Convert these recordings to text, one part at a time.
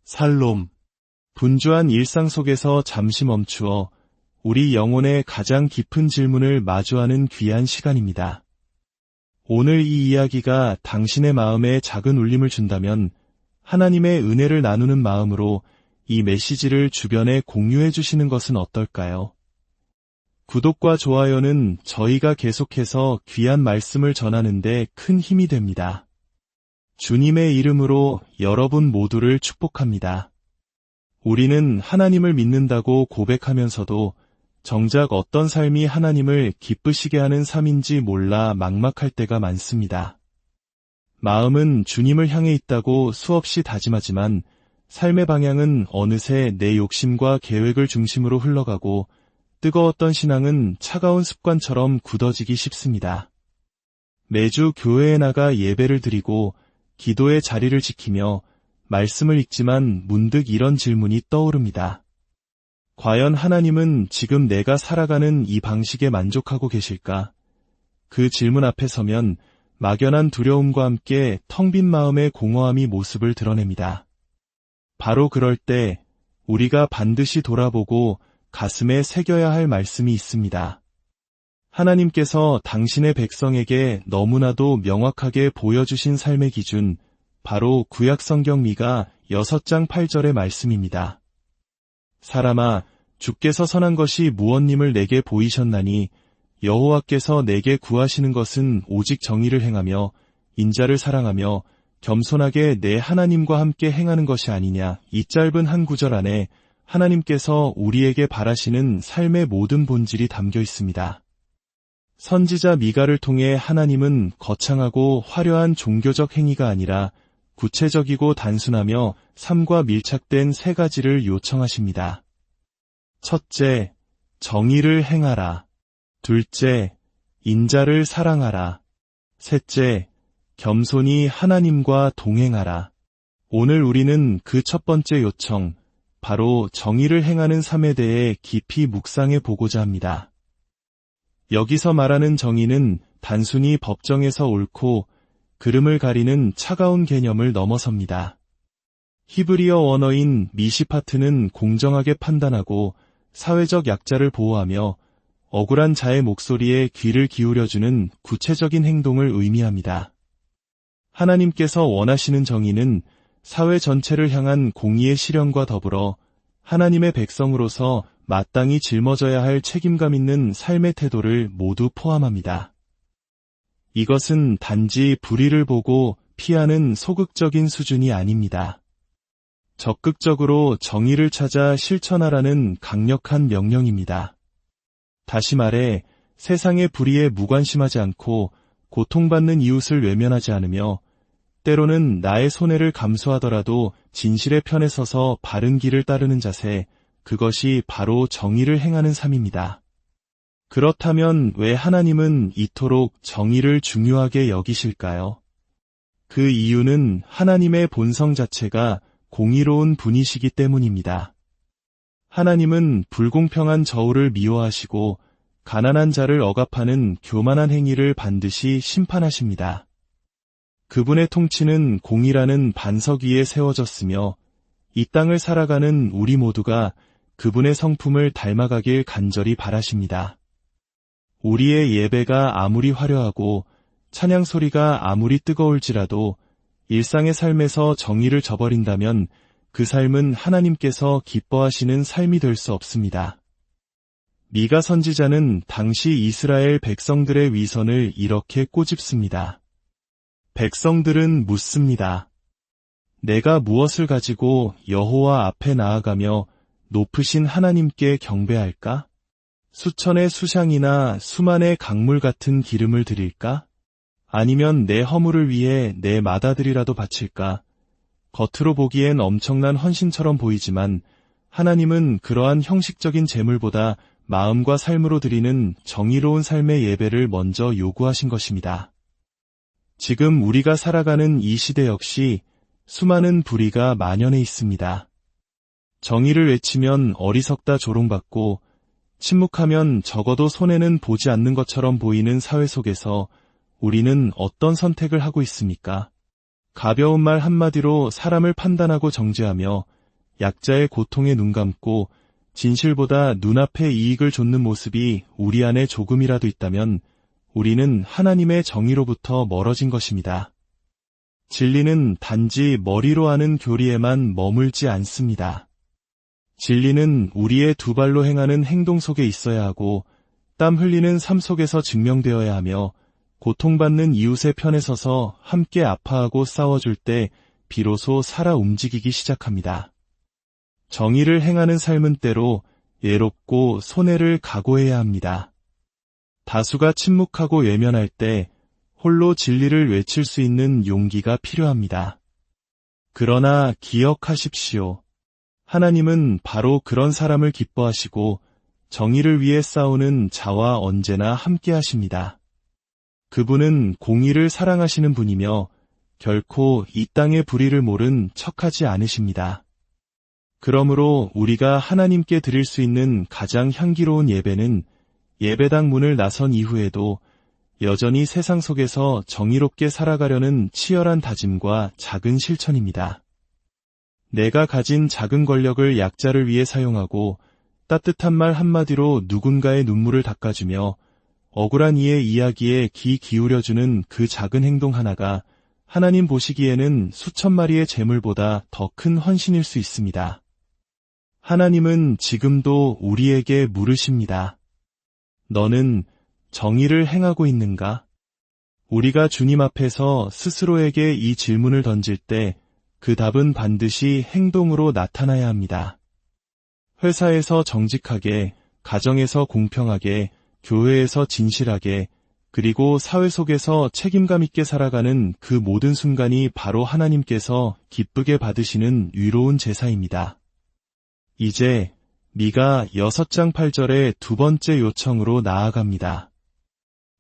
살롬. 분주한 일상 속에서 잠시 멈추어 우리 영혼의 가장 깊은 질문을 마주하는 귀한 시간입니다. 오늘 이 이야기가 당신의 마음에 작은 울림을 준다면 하나님의 은혜를 나누는 마음으로 이 메시지를 주변에 공유해 주시는 것은 어떨까요? 구독과 좋아요는 저희가 계속해서 귀한 말씀을 전하는 데 큰 힘이 됩니다. 주님의 이름으로 여러분 모두를 축복합니다. 우리는 하나님을 믿는다고 고백하면서도 정작 어떤 삶이 하나님을 기쁘시게 하는 삶인지 몰라 막막할 때가 많습니다. 마음은 주님을 향해 있다고 수없이 다짐하지만 삶의 방향은 어느새 내 욕심과 계획을 중심으로 흘러가고 뜨거웠던 신앙은 차가운 습관처럼 굳어지기 쉽습니다. 매주 교회에 나가 예배를 드리고 기도의 자리를 지키며 말씀을 읽지만 문득 이런 질문이 떠오릅니다. 과연 하나님은 지금 내가 살아가는 이 방식에 만족하고 계실까? 그 질문 앞에 서면 막연한 두려움과 함께 텅 빈 마음의 공허함이 모습을 드러냅니다. 바로 그럴 때 우리가 반드시 돌아보고 가슴에 새겨야 할 말씀이 있습니다. 하나님께서 당신의 백성에게 너무나도 명확하게 보여주신 삶의 기준, 바로 구약성경 미가 6장 8절의 말씀입니다. 사람아, 주께서 선한 것이 무엇님을 내게 보이셨나니 여호와께서 내게 구하시는 것은 오직 정의를 행하며 인자를 사랑하며 겸손하게 내 하나님과 함께 행하는 것이 아니냐. 이 짧은 한 구절 안에 하나님께서 우리에게 바라시는 삶의 모든 본질이 담겨 있습니다. 선지자 미가를 통해 하나님은 거창하고 화려한 종교적 행위가 아니라 구체적이고 단순하며 삶과 밀착된 3가지를 요청하십니다. 첫째, 정의를 행하라. 둘째, 인자를 사랑하라. 셋째, 겸손히 하나님과 동행하라. 오늘 우리는 그 첫 번째 요청, 바로 정의를 행하는 삶에 대해 깊이 묵상해 보고자 합니다. 여기서 말하는 정의는 단순히 법정에서 옳고 그름을 가리는 차가운 개념을 넘어섭니다. 히브리어 원어인 미시파트는 공정하게 판단하고 사회적 약자를 보호하며 억울한 자의 목소리에 귀를 기울여주는 구체적인 행동을 의미합니다. 하나님께서 원하시는 정의는 사회 전체를 향한 공의의 실현과 더불어 하나님의 백성으로서 마땅히 짊어져야 할 책임감 있는 삶의 태도를 모두 포함합니다. 이것은 단지 불의를 보고 피하는 소극적인 수준이 아닙니다. 적극적으로 정의를 찾아 실천하라는 강력한 명령입니다. 다시 말해 세상의 불의에 무관심하지 않고 고통받는 이웃을 외면하지 않으며 때로는 나의 손해를 감수하더라도 진실의 편에 서서 바른 길을 따르는 자세, 그것이 바로 정의를 행하는 삶입니다. 그렇다면 왜 하나님은 이토록 정의를 중요하게 여기실까요? 그 이유는 하나님의 본성 자체가 공의로운 분이시기 때문입니다. 하나님은 불공평한 저울을 미워하시고 가난한 자를 억압하는 교만한 행위를 반드시 심판하십니다. 그분의 통치는 공의라는 반석 위에 세워졌으며 이 땅을 살아가는 우리 모두가 그분의 성품을 닮아가길 간절히 바라십니다. 우리의 예배가 아무리 화려하고 찬양 소리가 아무리 뜨거울지라도 일상의 삶에서 정의를 저버린다면 그 삶은 하나님께서 기뻐하시는 삶이 될 수 없습니다. 미가 선지자는 당시 이스라엘 백성들의 위선을 이렇게 꼬집습니다. 백성들은 묻습니다. 내가 무엇을 가지고 여호와 앞에 나아가며 높으신 하나님께 경배할까? 수천의 수향이나 수만의 강물 같은 기름을 드릴까? 아니면 내 허물을 위해 내 맏아들이라도 바칠까? 겉으로 보기엔 엄청난 헌신처럼 보이지만 하나님은 그러한 형식적인 제물보다 마음과 삶으로 드리는 정의로운 삶의 예배를 먼저 요구하신 것입니다. 지금 우리가 살아가는 이 시대 역시 수많은 불의가 만연해 있습니다. 정의를 외치면 어리석다 조롱받고 침묵하면 적어도 손해는 보지 않는 것처럼 보이는 사회 속에서 우리는 어떤 선택을 하고 있습니까? 가벼운 말 한마디로 사람을 판단하고 정죄하며 약자의 고통에 눈 감고 진실보다 눈앞의 이익을 좇는 모습이 우리 안에 조금이라도 있다면 우리는 하나님의 정의로부터 멀어진 것입니다. 진리는 단지 머리로 하는 교리에만 머물지 않습니다. 진리는 우리의 두 발로 행하는 행동 속에 있어야 하고 땀 흘리는 삶 속에서 증명되어야 하며 고통받는 이웃의 편에 서서 함께 아파하고 싸워줄 때 비로소 살아 움직이기 시작합니다. 정의를 행하는 삶은 때로 예롭고 손해를 각오해야 합니다. 다수가 침묵하고 외면할 때 홀로 진리를 외칠 수 있는 용기가 필요합니다. 그러나 기억하십시오. 하나님은 바로 그런 사람을 기뻐하시고 정의를 위해 싸우는 자와 언제나 함께 하십니다. 그분은 공의를 사랑하시는 분이며 결코 이 땅의 불의를 모른 척하지 않으십니다. 그러므로 우리가 하나님께 드릴 수 있는 가장 향기로운 예배는 예배당 문을 나선 이후에도 여전히 세상 속에서 정의롭게 살아가려는 치열한 다짐과 작은 실천입니다. 내가 가진 작은 권력을 약자를 위해 사용하고 따뜻한 말 한마디로 누군가의 눈물을 닦아주며 억울한 이의 이야기에 귀 기울여주는 그 작은 행동 하나가 하나님 보시기에는 수천 마리의 재물보다 더 큰 헌신일 수 있습니다. 하나님은 지금도 우리에게 물으십니다. 너는 정의를 행하고 있는가? 우리가 주님 앞에서 스스로에게 이 질문을 던질 때 그 답은 반드시 행동으로 나타나야 합니다. 회사에서 정직하게, 가정에서 공평하게, 교회에서 진실하게, 그리고 사회 속에서 책임감 있게 살아가는 그 모든 순간이 바로 하나님께서 기쁘게 받으시는 위로운 제사입니다. 이제 미가 6장 8절의 두 번째 요청으로 나아갑니다.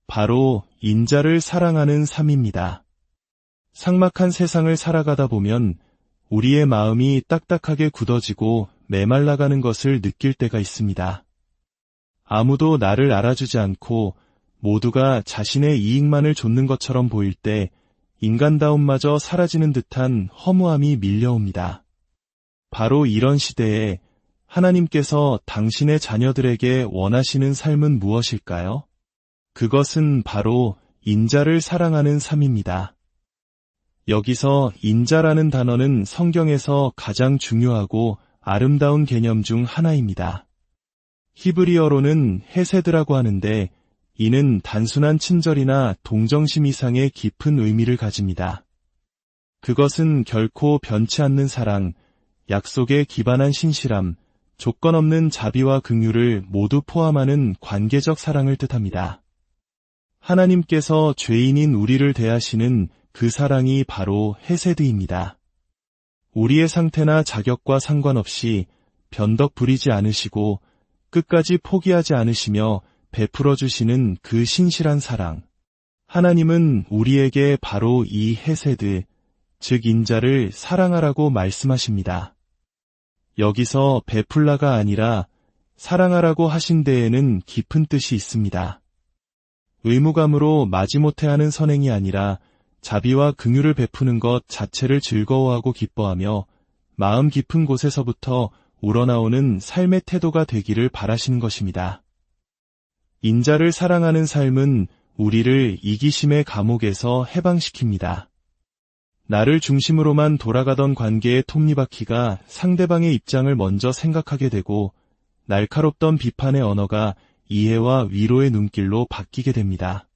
바로 인자를 사랑하는 삶입니다. 삭막한 세상을 살아가다 보면 우리의 마음이 딱딱하게 굳어지고 메말라가는 것을 느낄 때가 있습니다. 아무도 나를 알아주지 않고 모두가 자신의 이익만을 좇는 것처럼 보일 때 인간다움마저 사라지는 듯한 허무함이 밀려옵니다. 바로 이런 시대에 하나님께서 당신의 자녀들에게 원하시는 삶은 무엇일까요? 그것은 바로 인자를 사랑하는 삶입니다. 여기서 인자라는 단어는 성경에서 가장 중요하고 아름다운 개념 중 하나입니다. 히브리어로는 헤세드라고 하는데 이는 단순한 친절이나 동정심 이상의 깊은 의미를 가집니다. 그것은 결코 변치 않는 사랑, 약속에 기반한 신실함, 조건 없는 자비와 긍휼을 모두 포함하는 관계적 사랑을 뜻합니다. 하나님께서 죄인인 우리를 대하시는 그 사랑이 바로 헤세드입니다. 우리의 상태나 자격과 상관없이 변덕 부리지 않으시고 끝까지 포기하지 않으시며 베풀어 주시는 그 신실한 사랑. 하나님은 우리에게 바로 이 헤세드, 즉 인자를 사랑하라고 말씀하십니다. 여기서 베풀라가 아니라 사랑하라고 하신 데에는 깊은 뜻이 있습니다. 의무감으로 마지못해 하는 선행이 아니라 자비와 긍휼을 베푸는 것 자체를 즐거워하고 기뻐하며 마음 깊은 곳에서부터 우러나오는 삶의 태도가 되기를 바라시는 것입니다. 인자를 사랑하는 삶은 우리를 이기심의 감옥에서 해방시킵니다. 나를 중심으로만 돌아가던 관계의 톱니바퀴가 상대방의 입장을 먼저 생각하게 되고 날카롭던 비판의 언어가 이해와 위로의 눈길로 바뀌게 됩니다.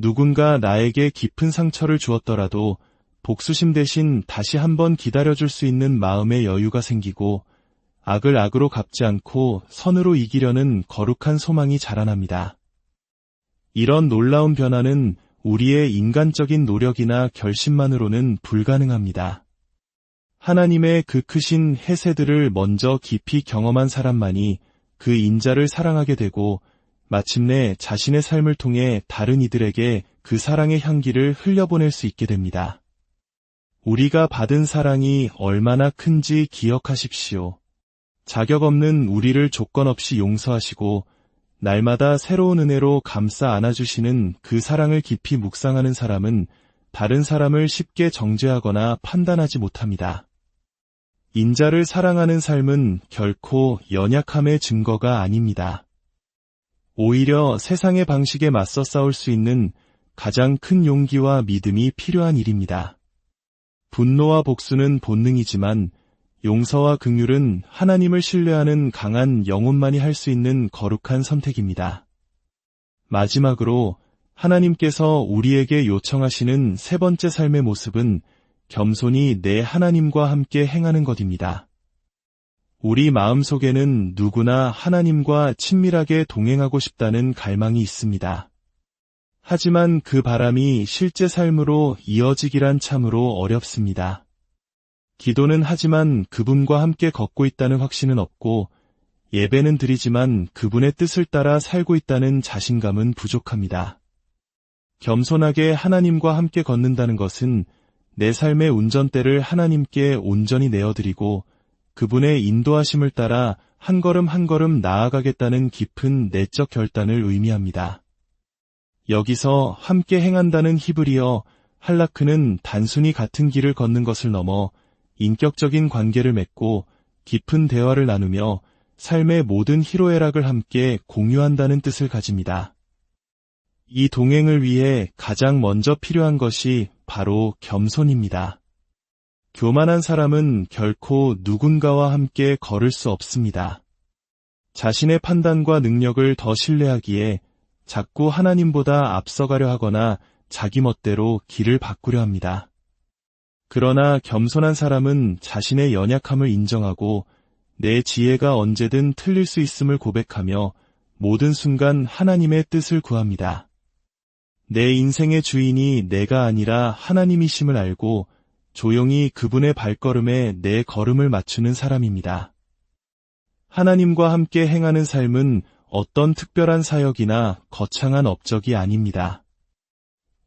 누군가 나에게 깊은 상처를 주었더라도 복수심 대신 다시 한번 기다려줄 수 있는 마음의 여유가 생기고 악을 악으로 갚지 않고 선으로 이기려는 거룩한 소망이 자라납니다. 이런 놀라운 변화는 우리의 인간적인 노력이나 결심만으로는 불가능합니다. 하나님의 그 크신 헤세드를 먼저 깊이 경험한 사람만이 그 인자를 사랑하게 되고 마침내 자신의 삶을 통해 다른 이들에게 그 사랑의 향기를 흘려보낼 수 있게 됩니다. 우리가 받은 사랑이 얼마나 큰지 기억하십시오. 자격 없는 우리를 조건 없이 용서하시고 날마다 새로운 은혜로 감싸 안아주시는 그 사랑을 깊이 묵상하는 사람은 다른 사람을 쉽게 정죄하거나 판단하지 못합니다. 인자를 사랑하는 삶은 결코 연약함의 증거가 아닙니다. 오히려 세상의 방식에 맞서 싸울 수 있는 가장 큰 용기와 믿음이 필요한 일입니다. 분노와 복수는 본능이지만 용서와 긍휼은 하나님을 신뢰하는 강한 영혼만이 할 수 있는 거룩한 선택입니다. 마지막으로 하나님께서 우리에게 요청하시는 세 번째 삶의 모습은 겸손히 내 하나님과 함께 행하는 것입니다. 우리 마음속에는 누구나 하나님과 친밀하게 동행하고 싶다는 갈망이 있습니다. 하지만 그 바람이 실제 삶으로 이어지기란 참으로 어렵습니다. 기도는 하지만 그분과 함께 걷고 있다는 확신은 없고, 예배는 드리지만 그분의 뜻을 따라 살고 있다는 자신감은 부족합니다. 겸손하게 하나님과 함께 걷는다는 것은 내 삶의 운전대를 하나님께 온전히 내어드리고 그분의 인도하심을 따라 한 걸음 한 걸음 나아가겠다는 깊은 내적 결단을 의미합니다. 여기서 함께 행한다는 히브리어 할라크는 단순히 같은 길을 걷는 것을 넘어 인격적인 관계를 맺고 깊은 대화를 나누며 삶의 모든 희로애락을 함께 공유한다는 뜻을 가집니다. 이 동행을 위해 가장 먼저 필요한 것이 바로 겸손입니다. 교만한 사람은 결코 누군가와 함께 걸을 수 없습니다. 자신의 판단과 능력을 더 신뢰하기에 자꾸 하나님보다 앞서가려 하거나 자기 멋대로 길을 바꾸려 합니다. 그러나 겸손한 사람은 자신의 연약함을 인정하고 내 지혜가 언제든 틀릴 수 있음을 고백하며 모든 순간 하나님의 뜻을 구합니다. 내 인생의 주인이 내가 아니라 하나님이심을 알고 조용히 그분의 발걸음에 내 걸음을 맞추는 사람입니다. 하나님과 함께 행하는 삶은 어떤 특별한 사역이나 거창한 업적이 아닙니다.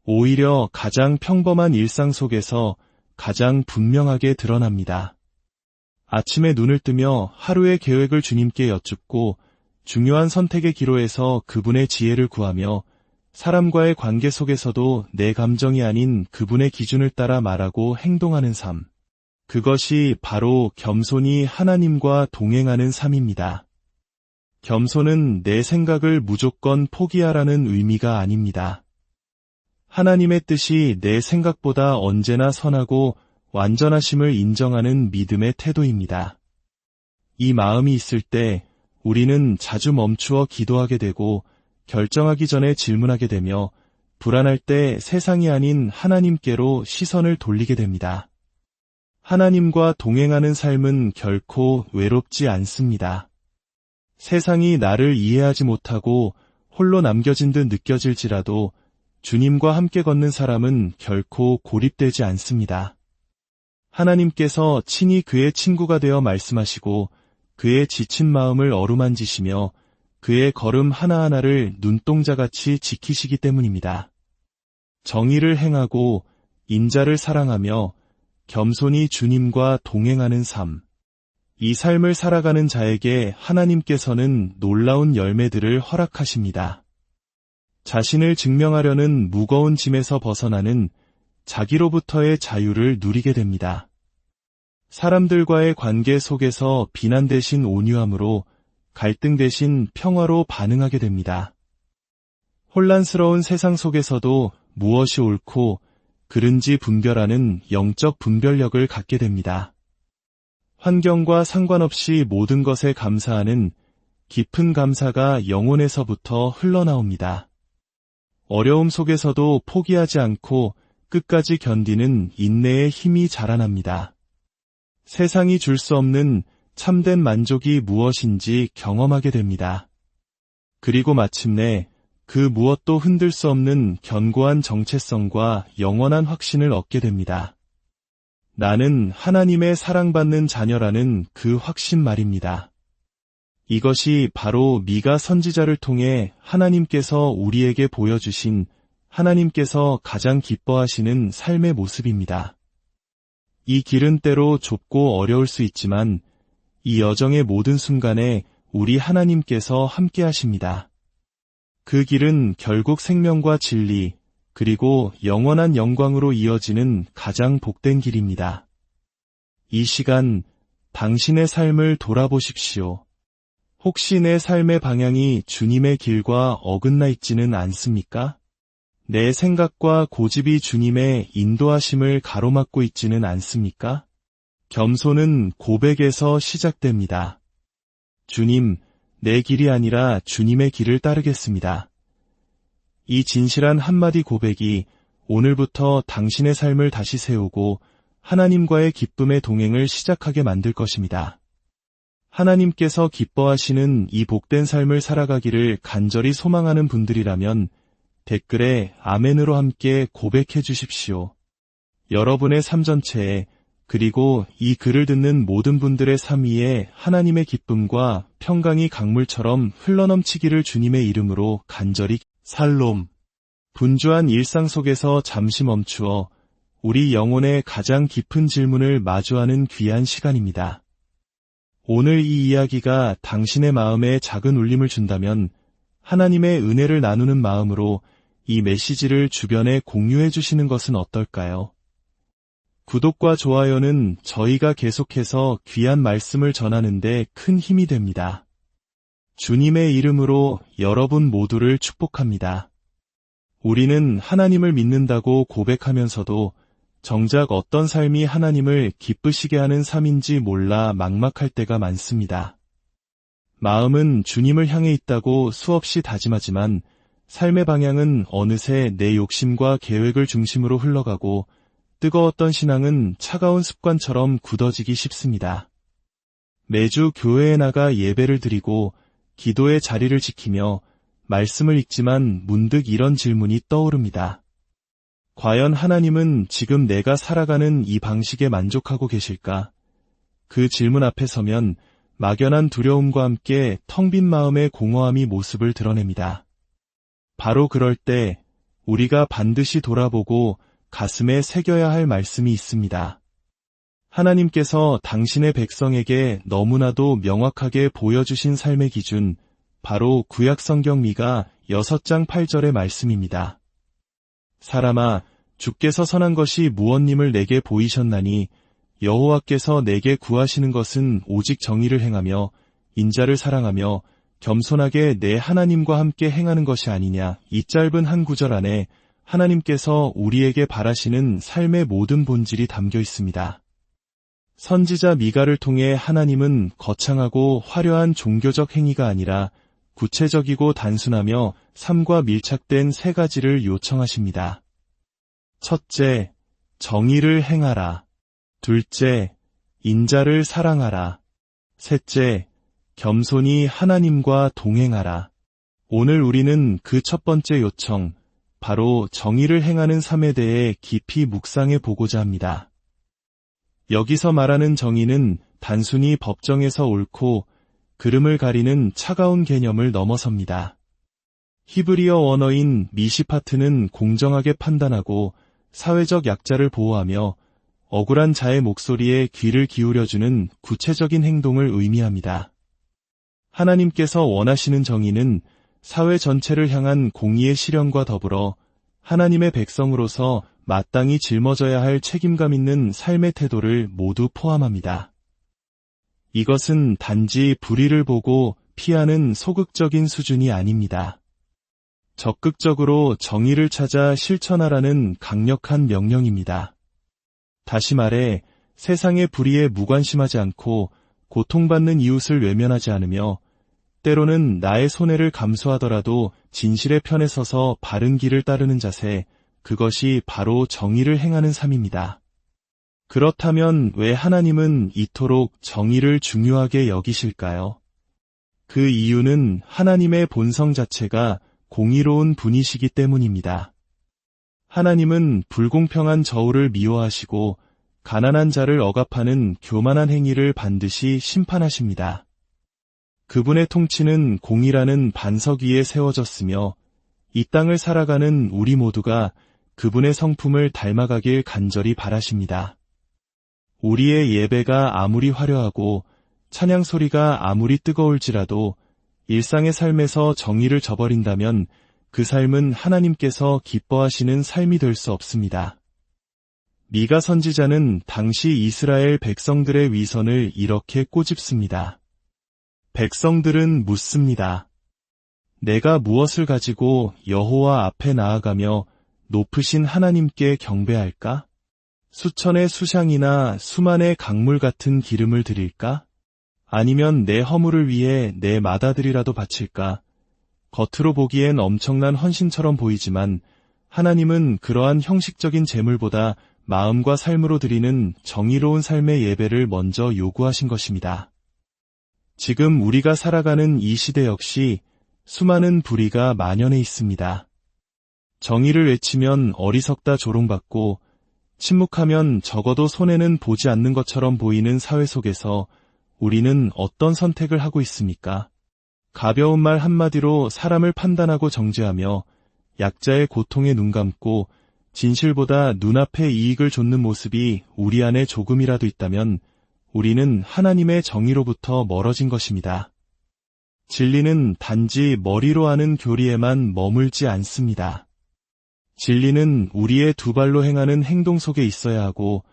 오히려 가장 평범한 일상 속에서 가장 분명하게 드러납니다. 아침에 눈을 뜨며 하루의 계획을 주님께 여쭙고 중요한 선택의 기로에서 그분의 지혜를 구하며 사람과의 관계 속에서도 내 감정이 아닌 그분의 기준을 따라 말하고 행동하는 삶. 그것이 바로 겸손히 하나님과 동행하는 삶입니다. 겸손은 내 생각을 무조건 포기하라는 의미가 아닙니다. 하나님의 뜻이 내 생각보다 언제나 선하고 완전하심을 인정하는 믿음의 태도입니다. 이 마음이 있을 때 우리는 자주 멈추어 기도하게 되고 결정하기 전에 질문하게 되며 불안할 때 세상이 아닌 하나님께로 시선을 돌리게 됩니다. 하나님과 동행하는 삶은 결코 외롭지 않습니다. 세상이 나를 이해하지 못하고 홀로 남겨진 듯 느껴질지라도 주님과 함께 걷는 사람은 결코 고립되지 않습니다. 하나님께서 친히 그의 친구가 되어 말씀하시고 그의 지친 마음을 어루만지시며 그의 걸음 하나하나를 눈동자같이 지키시기 때문입니다. 정의를 행하고 인자를 사랑하며 겸손히 주님과 동행하는 삶. 이 삶을 살아가는 자에게 하나님께서는 놀라운 열매들을 허락하십니다. 자신을 증명하려는 무거운 짐에서 벗어나는 자기로부터의 자유를 누리게 됩니다. 사람들과의 관계 속에서 비난 대신 온유함으로 갈등 대신 평화로 반응하게 됩니다. 혼란스러운 세상 속에서도 무엇이 옳고 그른지 분별하는 영적 분별력을 갖게 됩니다. 환경과 상관없이 모든 것에 감사하는 깊은 감사가 영혼에서부터 흘러나옵니다. 어려움 속에서도 포기하지 않고 끝까지 견디는 인내의 힘이 자라납니다. 세상이 줄 수 없는 참된 만족이 무엇인지 경험하게 됩니다. 그리고 마침내 그 무엇도 흔들 수 없는 견고한 정체성과 영원한 확신을 얻게 됩니다. 나는 하나님의 사랑받는 자녀라는 그 확신 말입니다. 이것이 바로 미가 선지자를 통해 하나님께서 우리에게 보여주신 하나님께서 가장 기뻐하시는 삶의 모습입니다. 이 길은 때로 좁고 어려울 수 있지만 이 여정의 모든 순간에 우리 하나님께서 함께 하십니다. 그 길은 결국 생명과 진리, 그리고 영원한 영광으로 이어지는 가장 복된 길입니다. 이 시간 당신의 삶을 돌아보십시오. 혹시 내 삶의 방향이 주님의 길과 어긋나 있지는 않습니까? 내 생각과 고집이 주님의 인도하심을 가로막고 있지는 않습니까? 겸손은 고백에서 시작됩니다. 주님, 내 길이 아니라 주님의 길을 따르겠습니다. 이 진실한 한마디 고백이 오늘부터 당신의 삶을 다시 세우고 하나님과의 기쁨의 동행을 시작하게 만들 것입니다. 하나님께서 기뻐하시는 이 복된 삶을 살아가기를 간절히 소망하는 분들이라면 댓글에 아멘으로 함께 고백해 주십시오. 여러분의 삶 전체에 그리고 이 글을 듣는 모든 분들의 삶 위에 하나님의 기쁨과 평강이 강물처럼 흘러넘치기를 주님의 이름으로 간절히 살롬. 분주한 일상 속에서 잠시 멈추어 우리 영혼의 가장 깊은 질문을 마주하는 귀한 시간입니다. 오늘 이 이야기가 당신의 마음에 작은 울림을 준다면 하나님의 은혜를 나누는 마음으로 이 메시지를 주변에 공유해 주시는 것은 어떨까요? 구독과 좋아요는 저희가 계속해서 귀한 말씀을 전하는 데 큰 힘이 됩니다. 주님의 이름으로 여러분 모두를 축복합니다. 우리는 하나님을 믿는다고 고백하면서도 정작 어떤 삶이 하나님을 기쁘시게 하는 삶인지 몰라 막막할 때가 많습니다. 마음은 주님을 향해 있다고 수없이 다짐하지만 삶의 방향은 어느새 내 욕심과 계획을 중심으로 흘러가고 뜨거웠던 신앙은 차가운 습관처럼 굳어지기 쉽습니다. 매주 교회에 나가 예배를 드리고 기도의 자리를 지키며 말씀을 읽지만 문득 이런 질문이 떠오릅니다. 과연 하나님은 지금 내가 살아가는 이 방식에 만족하고 계실까? 그 질문 앞에 서면 막연한 두려움과 함께 텅 빈 마음의 공허함이 모습을 드러냅니다. 바로 그럴 때 우리가 반드시 돌아보고 가슴에 새겨야 할 말씀이 있습니다. 하나님께서 당신의 백성에게 너무나도 명확하게 보여주신 삶의 기준, 바로 구약성경 미가 6장 8절의 말씀입니다. 사람아, 주께서 선한 것이 무엇님을 내게 보이셨나니 여호와께서 내게 구하시는 것은 오직 정의를 행하며 인자를 사랑하며 겸손하게 내 하나님과 함께 행하는 것이 아니냐. 이 짧은 한 구절 안에 하나님께서 우리에게 바라시는 삶의 모든 본질이 담겨 있습니다. 선지자 미가를 통해 하나님은 거창하고 화려한 종교적 행위가 아니라 구체적이고 단순하며 삶과 밀착된 3가지를 요청하십니다. 첫째, 정의를 행하라. 둘째, 인자를 사랑하라. 셋째, 겸손히 하나님과 동행하라. 오늘 우리는 그 첫 번째 요청, 바로 정의를 행하는 삶에 대해 깊이 묵상해 보고자 합니다. 여기서 말하는 정의는 단순히 법정에서 옳고 그름을 가리는 차가운 개념을 넘어섭니다. 히브리어 원어인 미시파트는 공정하게 판단하고 사회적 약자를 보호하며 억울한 자의 목소리에 귀를 기울여주는 구체적인 행동을 의미합니다. 하나님께서 원하시는 정의는 사회 전체를 향한 공의의 실현과 더불어 하나님의 백성으로서 마땅히 짊어져야 할 책임감 있는 삶의 태도를 모두 포함합니다. 이것은 단지 불의를 보고 피하는 소극적인 수준이 아닙니다. 적극적으로 정의를 찾아 실천하라는 강력한 명령입니다. 다시 말해 세상의 불의에 무관심하지 않고 고통받는 이웃을 외면하지 않으며 때로는 나의 손해를 감수하더라도 진실의 편에 서서 바른 길을 따르는 자세, 그것이 바로 정의를 행하는 삶입니다. 그렇다면 왜 하나님은 이토록 정의를 중요하게 여기실까요? 그 이유는 하나님의 본성 자체가 공의로운 분이시기 때문입니다. 하나님은 불공평한 저울을 미워하시고 가난한 자를 억압하는 교만한 행위를 반드시 심판하십니다. 그분의 통치는 공의라는 반석 위에 세워졌으며 이 땅을 살아가는 우리 모두가 그분의 성품을 닮아가길 간절히 바라십니다. 우리의 예배가 아무리 화려하고 찬양 소리가 아무리 뜨거울지라도 일상의 삶에서 정의를 저버린다면 그 삶은 하나님께서 기뻐하시는 삶이 될 수 없습니다. 미가 선지자는 당시 이스라엘 백성들의 위선을 이렇게 꼬집습니다. 백성들은 묻습니다. 내가 무엇을 가지고 여호와 앞에 나아가며 높으신 하나님께 경배할까? 수천의 수향이나 수만의 강물 같은 기름을 드릴까? 아니면 내 허물을 위해 내 맏아들이라도 바칠까? 겉으로 보기엔 엄청난 헌신처럼 보이지만 하나님은 그러한 형식적인 제물보다 마음과 삶으로 드리는 정의로운 삶의 예배를 먼저 요구하신 것입니다. 지금 우리가 살아가는 이 시대 역시 수많은 불의가 만연해 있습니다. 정의를 외치면 어리석다 조롱받고 침묵하면 적어도 손해는 보지 않는 것처럼 보이는 사회 속에서 우리는 어떤 선택을 하고 있습니까? 가벼운 말 한마디로 사람을 판단하고 정죄하며 약자의 고통에 눈 감고 진실보다 눈앞의 이익을 좇는 모습이 우리 안에 조금이라도 있다면 우리는 하나님의 정의로부터 멀어진 것입니다. 진리는 단지 머리로 하는 교리에만 머물지 않습니다. 진리는 우리의 두 발로 행하는 행동 속에 있어야 하고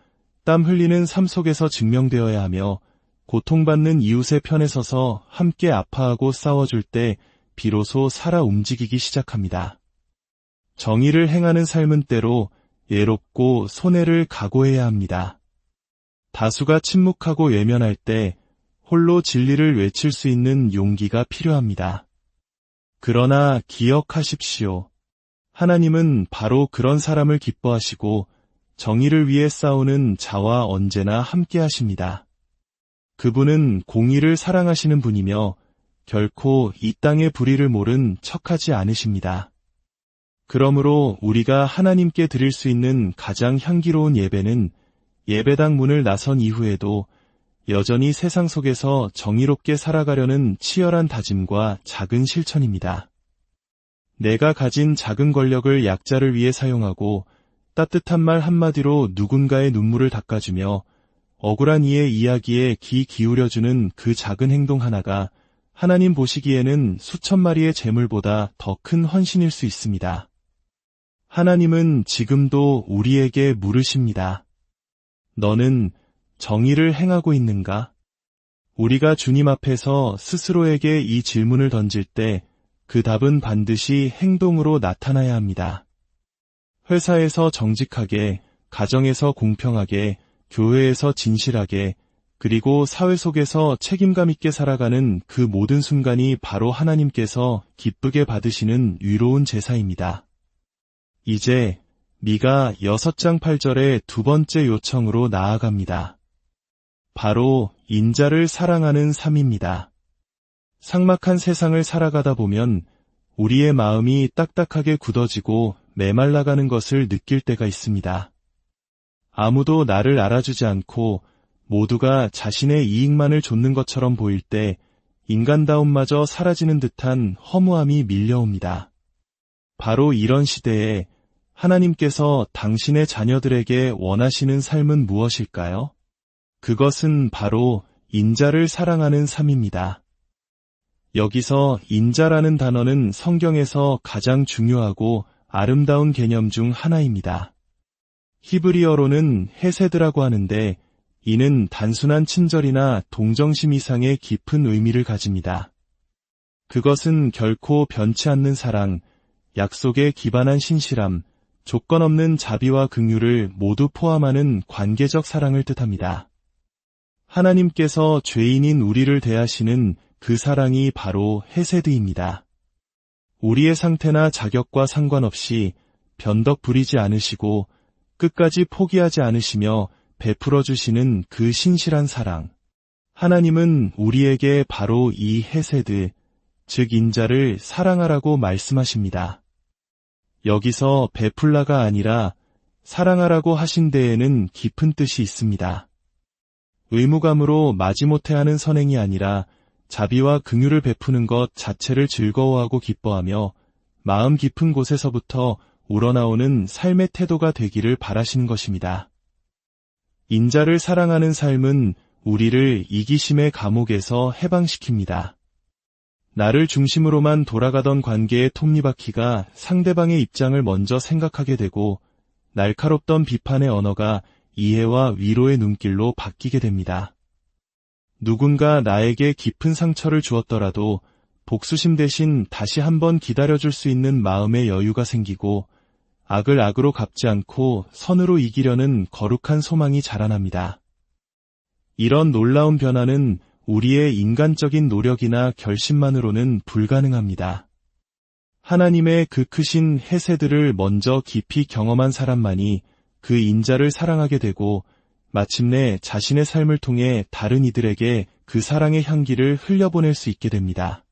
땀 흘리는 삶 속에서 증명되어야 하며 고통받는 이웃의 편에 서서 함께 아파하고 싸워줄 때 비로소 살아 움직이기 시작합니다. 정의를 행하는 삶은 때로 예롭고 손해를 각오해야 합니다. 다수가 침묵하고 외면할 때 홀로 진리를 외칠 수 있는 용기가 필요합니다. 그러나 기억하십시오. 하나님은 바로 그런 사람을 기뻐하시고 정의를 위해 싸우는 자와 언제나 함께 하십니다. 그분은 공의를 사랑하시는 분이며 결코 이 땅의 불의를 모른 척하지 않으십니다. 그러므로 우리가 하나님께 드릴 수 있는 가장 향기로운 예배는 예배당 문을 나선 이후에도 여전히 세상 속에서 정의롭게 살아가려는 치열한 다짐과 작은 실천입니다. 내가 가진 작은 권력을 약자를 위해 사용하고 따뜻한 말 한마디로 누군가의 눈물을 닦아주며 억울한 이의 이야기에 귀 기울여주는 그 작은 행동 하나가 하나님 보시기에는 수천 마리의 재물보다 더 큰 헌신일 수 있습니다. 하나님은 지금도 우리에게 물으십니다. 너는 정의를 행하고 있는가? 우리가 주님 앞에서 스스로에게 이 질문을 던질 때 그 답은 반드시 행동으로 나타나야 합니다. 회사에서 정직하게, 가정에서 공평하게, 교회에서 진실하게, 그리고 사회 속에서 책임감 있게 살아가는 그 모든 순간이 바로 하나님께서 기쁘게 받으시는 위로운 제사입니다. 이제 미가 6장 8절의 두 번째 요청으로 나아갑니다. 바로 인자를 사랑하는 삶입니다. 삭막한 세상을 살아가다 보면 우리의 마음이 딱딱하게 굳어지고 메말라가는 것을 느낄 때가 있습니다. 아무도 나를 알아주지 않고 모두가 자신의 이익만을 좇는 것처럼 보일 때 인간다움마저 사라지는 듯한 허무함이 밀려옵니다. 바로 이런 시대에 하나님께서 당신의 자녀들에게 원하시는 삶은 무엇일까요? 그것은 바로 인자를 사랑하는 삶입니다. 여기서 인자라는 단어는 성경에서 가장 중요하고 아름다운 개념 중 하나입니다. 히브리어로는 헤세드라고 하는데 이는 단순한 친절이나 동정심 이상의 깊은 의미를 가집니다. 그것은 결코 변치 않는 사랑, 약속에 기반한 신실함, 조건 없는 자비와 긍휼을 모두 포함하는 관계적 사랑을 뜻합니다. 하나님께서 죄인인 우리를 대하시는 그 사랑이 바로 헤세드입니다. 우리의 상태나 자격과 상관없이 변덕 부리지 않으시고 끝까지 포기하지 않으시며 베풀어 주시는 그 신실한 사랑. 하나님은 우리에게 바로 이 헤세드, 즉 인자를 사랑하라고 말씀하십니다. 여기서 베풀라가 아니라 사랑하라고 하신 데에는 깊은 뜻이 있습니다. 의무감으로 마지못해 하는 선행이 아니라 자비와 긍휼을 베푸는 것 자체를 즐거워하고 기뻐하며 마음 깊은 곳에서부터 우러나오는 삶의 태도가 되기를 바라시는 것입니다. 인자를 사랑하는 삶은 우리를 이기심의 감옥에서 해방시킵니다. 나를 중심으로만 돌아가던 관계의 톱니바퀴가 상대방의 입장을 먼저 생각하게 되고 날카롭던 비판의 언어가 이해와 위로의 눈길로 바뀌게 됩니다. 누군가 나에게 깊은 상처를 주었더라도 복수심 대신 다시 한번 기다려줄 수 있는 마음의 여유가 생기고 악을 악으로 갚지 않고 선으로 이기려는 거룩한 소망이 자라납니다. 이런 놀라운 변화는 우리의 인간적인 노력이나 결심만으로는 불가능합니다. 하나님의 그 크신 해세들을 먼저 깊이 경험한 사람만이 그 인자를 사랑하게 되고 마침내 자신의 삶을 통해 다른 이들에게 그 사랑의 향기를 흘려보낼 수 있게 됩니다.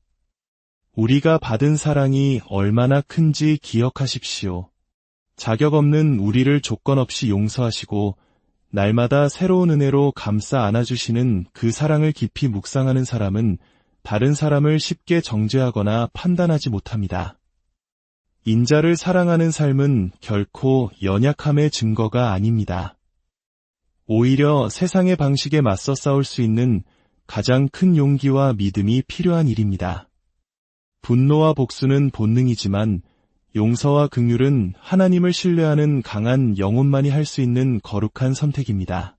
우리가 받은 사랑이 얼마나 큰지 기억하십시오. 자격 없는 우리를 조건 없이 용서하시고 날마다 새로운 은혜로 감싸 안아주시는 그 사랑을 깊이 묵상하는 사람은 다른 사람을 쉽게 정죄하거나 판단하지 못합니다. 인자를 사랑하는 삶은 결코 연약함의 증거가 아닙니다. 오히려 세상의 방식에 맞서 싸울 수 있는 가장 큰 용기와 믿음이 필요한 일입니다. 분노와 복수는 본능이지만 용서와 긍휼은 하나님을 신뢰하는 강한 영혼만이 할 수 있는 거룩한 선택입니다.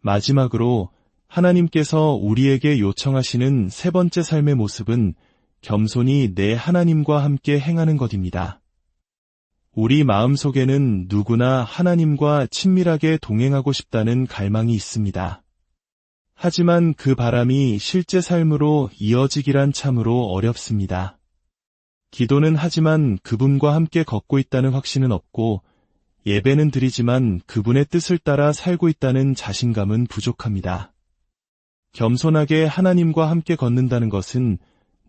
마지막으로 하나님께서 우리에게 요청하시는 세 번째 삶의 모습은 겸손히 내 하나님과 함께 행하는 것입니다. 우리 마음속에는 누구나 하나님과 친밀하게 동행하고 싶다는 갈망이 있습니다. 하지만 그 바람이 실제 삶으로 이어지기란 참으로 어렵습니다. 기도는 하지만 그분과 함께 걷고 있다는 확신은 없고 예배는 드리지만 그분의 뜻을 따라 살고 있다는 자신감은 부족합니다. 겸손하게 하나님과 함께 걷는다는 것은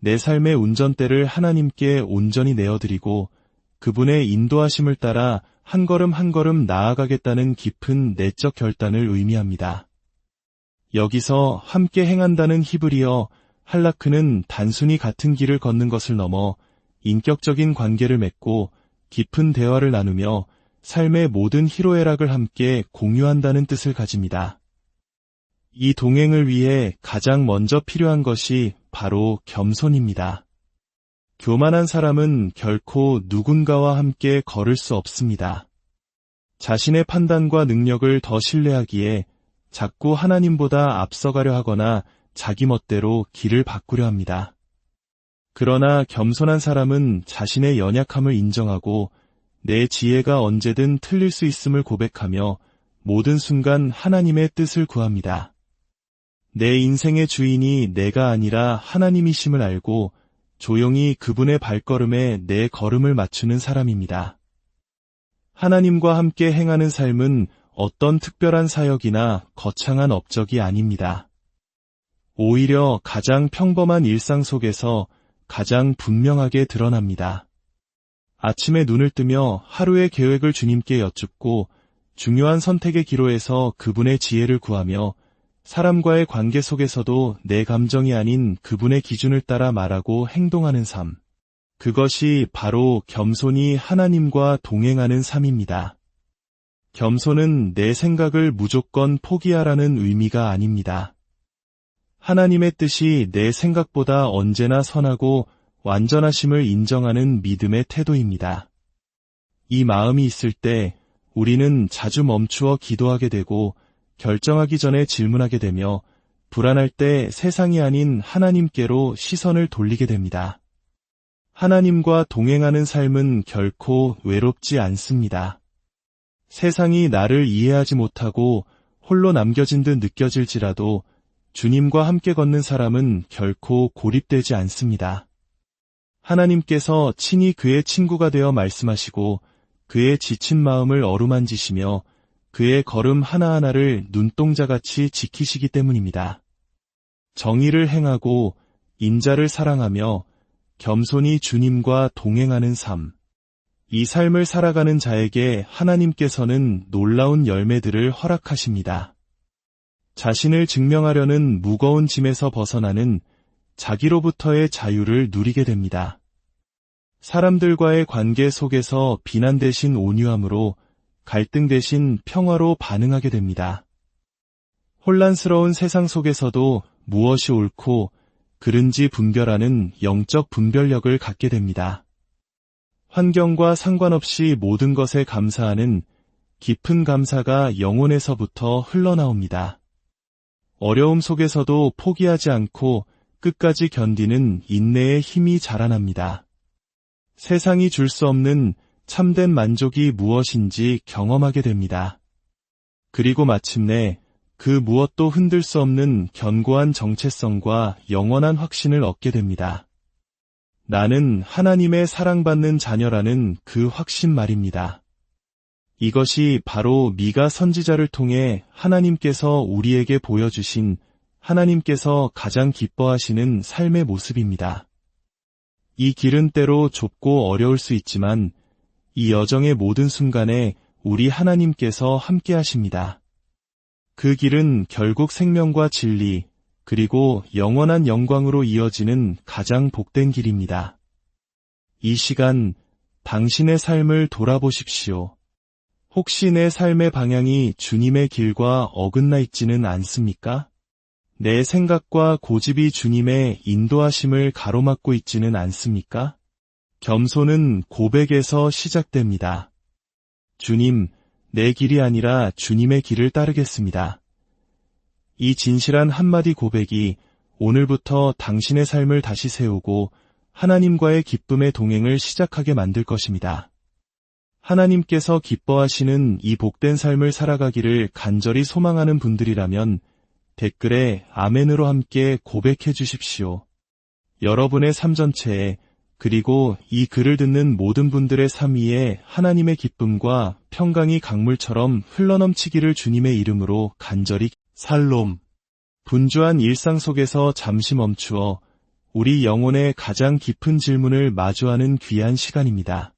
내 삶의 운전대를 하나님께 온전히 내어드리고 그분의 인도하심을 따라 한 걸음 한 걸음 나아가겠다는 깊은 내적 결단을 의미합니다. 여기서 함께 행한다는 히브리어 할라크는 단순히 같은 길을 걷는 것을 넘어 인격적인 관계를 맺고 깊은 대화를 나누며 삶의 모든 희로애락을 함께 공유한다는 뜻을 가집니다. 이 동행을 위해 가장 먼저 필요한 것이 바로 겸손입니다. 교만한 사람은 결코 누군가와 함께 걸을 수 없습니다. 자신의 판단과 능력을 더 신뢰하기에 자꾸 하나님보다 앞서가려 하거나 자기 멋대로 길을 바꾸려 합니다. 그러나 겸손한 사람은 자신의 연약함을 인정하고 내 지혜가 언제든 틀릴 수 있음을 고백하며 모든 순간 하나님의 뜻을 구합니다. 내 인생의 주인이 내가 아니라 하나님이심을 알고 조용히 그분의 발걸음에 내 걸음을 맞추는 사람입니다. 하나님과 함께 행하는 삶은 어떤 특별한 사역이나 거창한 업적이 아닙니다. 오히려 가장 평범한 일상 속에서 가장 분명하게 드러납니다. 아침에 눈을 뜨며 하루의 계획을 주님께 여쭙고 중요한 선택의 기로에서 그분의 지혜를 구하며 사람과의 관계 속에서도 내 감정이 아닌 그분의 기준을 따라 말하고 행동하는 삶. 그것이 바로 겸손히 하나님과 동행하는 삶입니다. 겸손은 내 생각을 무조건 포기하라는 의미가 아닙니다. 하나님의 뜻이 내 생각보다 언제나 선하고 완전하심을 인정하는 믿음의 태도입니다. 이 마음이 있을 때 우리는 자주 멈추어 기도하게 되고 결정하기 전에 질문하게 되며 불안할 때 세상이 아닌 하나님께로 시선을 돌리게 됩니다. 하나님과 동행하는 삶은 결코 외롭지 않습니다. 세상이 나를 이해하지 못하고 홀로 남겨진 듯 느껴질지라도 주님과 함께 걷는 사람은 결코 고립되지 않습니다. 하나님께서 친히 그의 친구가 되어 말씀하시고 그의 지친 마음을 어루만지시며 그의 걸음 하나하나를 눈동자같이 지키시기 때문입니다. 정의를 행하고 인자를 사랑하며 겸손히 주님과 동행하는 삶. 이 삶을 살아가는 자에게 하나님께서는 놀라운 열매들을 허락하십니다. 자신을 증명하려는 무거운 짐에서 벗어나는 자기로부터의 자유를 누리게 됩니다. 사람들과의 관계 속에서 비난 대신 온유함으로 갈등 대신 평화로 반응하게 됩니다. 혼란스러운 세상 속에서도 무엇이 옳고 그른지 분별하는 영적 분별력을 갖게 됩니다. 환경과 상관없이 모든 것에 감사하는 깊은 감사가 영혼에서부터 흘러나옵니다. 어려움 속에서도 포기하지 않고 끝까지 견디는 인내의 힘이 자라납니다. 세상이 줄 수 없는 참된 만족이 무엇인지 경험하게 됩니다. 그리고 마침내 그 무엇도 흔들 수 없는 견고한 정체성과 영원한 확신을 얻게 됩니다. 나는 하나님의 사랑받는 자녀라는 그 확신 말입니다. 이것이 바로 미가 선지자를 통해 하나님께서 우리에게 보여주신 하나님께서 가장 기뻐하시는 삶의 모습입니다. 이 길은 때로 좁고 어려울 수 있지만 이 여정의 모든 순간에 우리 하나님께서 함께 하십니다. 그 길은 결국 생명과 진리, 그리고 영원한 영광으로 이어지는 가장 복된 길입니다. 이 시간, 당신의 삶을 돌아보십시오. 혹시 내 삶의 방향이 주님의 길과 어긋나 있지는 않습니까? 내 생각과 고집이 주님의 인도하심을 가로막고 있지는 않습니까? 겸손은 고백에서 시작됩니다. 주님, 내 길이 아니라 주님의 길을 따르겠습니다. 이 진실한 한마디 고백이 오늘부터 당신의 삶을 다시 세우고 하나님과의 기쁨의 동행을 시작하게 만들 것입니다. 하나님께서 기뻐하시는 이 복된 삶을 살아가기를 간절히 소망하는 분들이라면 댓글에 아멘으로 함께 고백해 주십시오. 여러분의 삶 전체에 그리고 이 글을 듣는 모든 분들의 삶 위에 하나님의 기쁨과 평강이 강물처럼 흘러넘치기를 주님의 이름으로 간절히 살롬. 분주한 일상 속에서 잠시 멈추어 우리 영혼의 가장 깊은 질문을 마주하는 귀한 시간입니다.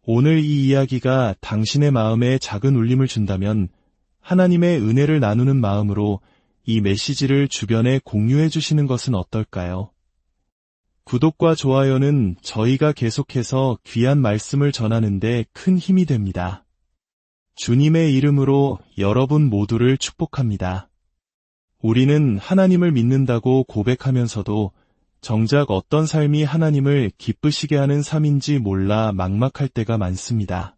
오늘 이 이야기가 당신의 마음에 작은 울림을 준다면 하나님의 은혜를 나누는 마음으로 이 메시지를 주변에 공유해 주시는 것은 어떨까요? 구독과 좋아요는 저희가 계속해서 귀한 말씀을 전하는 데 큰 힘이 됩니다. 주님의 이름으로 여러분 모두를 축복합니다. 우리는 하나님을 믿는다고 고백하면서도 정작 어떤 삶이 하나님을 기쁘시게 하는 삶인지 몰라 막막할 때가 많습니다.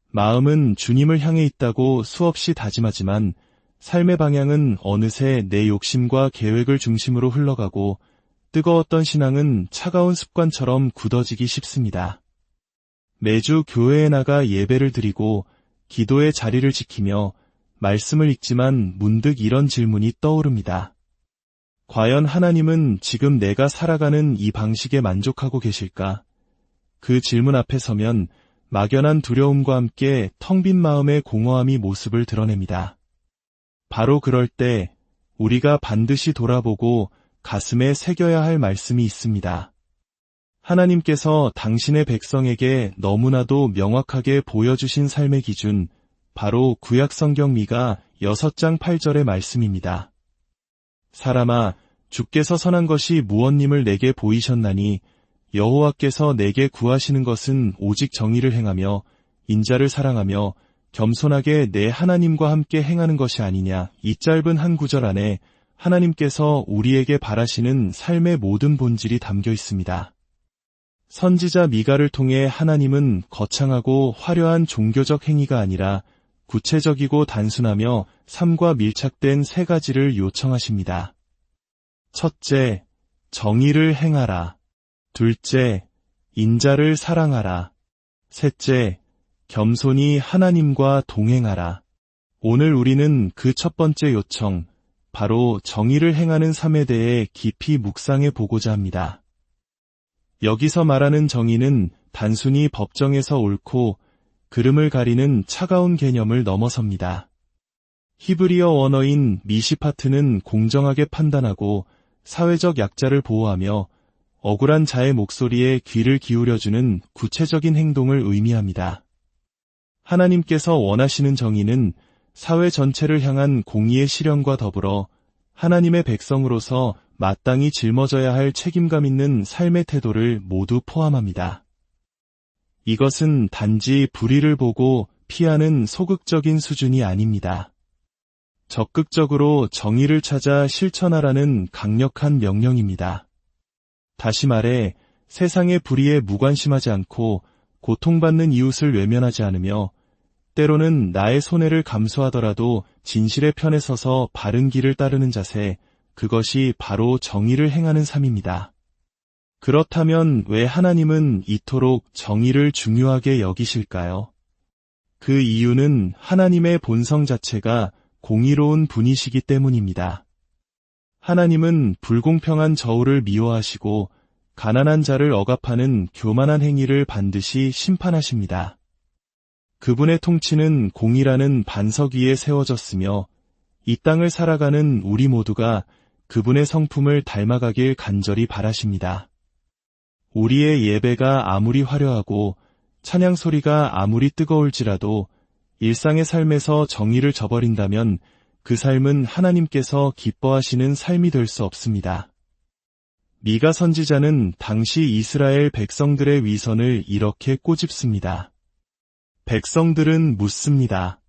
마음은 주님을 향해 있다고 수없이 다짐하지만 삶의 방향은 어느새 내 욕심과 계획을 중심으로 흘러가고 뜨거웠던 신앙은 차가운 습관처럼 굳어지기 쉽습니다. 매주 교회에 나가 예배를 드리고 기도의 자리를 지키며 말씀을 읽지만 문득 이런 질문이 떠오릅니다. 과연 하나님은 지금 내가 살아가는 이 방식에 만족하고 계실까? 그 질문 앞에 서면 막연한 두려움과 함께 텅 빈 마음의 공허함이 모습을 드러냅니다. 바로 그럴 때 우리가 반드시 돌아보고 가슴에 새겨야 할 말씀이 있습니다. 하나님께서 당신의 백성에게 너무나도 명확하게 보여주신 삶의 기준, 바로 구약성경 미가 6장 8절의 말씀입니다. 사람아, 주께서 선한 것이 무엇님을 내게 보이셨나니 여호와께서 내게 구하시는 것은 오직 정의를 행하며 인자를 사랑하며 겸손하게 내 하나님과 함께 행하는 것이 아니냐. 이 짧은 한 구절 안에 하나님께서 우리에게 바라시는 삶의 모든 본질이 담겨 있습니다. 선지자 미가를 통해 하나님은 거창하고 화려한 종교적 행위가 아니라 구체적이고 단순하며 삶과 밀착된 3가지를 요청하십니다. 첫째, 정의를 행하라. 둘째, 인자를 사랑하라. 셋째, 겸손히 하나님과 동행하라. 오늘 우리는 그 첫 번째 요청, 바로 정의를 행하는 삶에 대해 깊이 묵상해 보고자 합니다. 여기서 말하는 정의는 단순히 법정에서 옳고 그름을 가리는 차가운 개념을 넘어섭니다. 히브리어 원어인 미시파트는 공정하게 판단하고 사회적 약자를 보호하며 억울한 자의 목소리에 귀를 기울여주는 구체적인 행동을 의미합니다. 하나님께서 원하시는 정의는 사회 전체를 향한 공의의 실현과 더불어 하나님의 백성으로서 마땅히 짊어져야 할 책임감 있는 삶의 태도를 모두 포함합니다. 이것은 단지 불의를 보고 피하는 소극적인 수준이 아닙니다. 적극적으로 정의를 찾아 실천하라는 강력한 명령입니다. 다시 말해 세상의 불의에 무관심하지 않고 고통받는 이웃을 외면하지 않으며 때로는 나의 손해를 감수하더라도 진실의 편에 서서 바른 길을 따르는 자세, 그것이 바로 정의를 행하는 삶입니다. 그렇다면 왜 하나님은 이토록 정의를 중요하게 여기실까요? 그 이유는 하나님의 본성 자체가 공의로운 분이시기 때문입니다. 하나님은 불공평한 저울을 미워하시고 가난한 자를 억압하는 교만한 행위를 반드시 심판하십니다. 그분의 통치는 공의라는 반석 위에 세워졌으며 이 땅을 살아가는 우리 모두가 그분의 성품을 닮아가길 간절히 바라십니다. 우리의 예배가 아무리 화려하고 찬양 소리가 아무리 뜨거울지라도 일상의 삶에서 정의를 저버린다면 그 삶은 하나님께서 기뻐하시는 삶이 될 수 없습니다. 미가 선지자는 당시 이스라엘 백성들의 위선을 이렇게 꼬집습니다. 백성들은 묻습니다.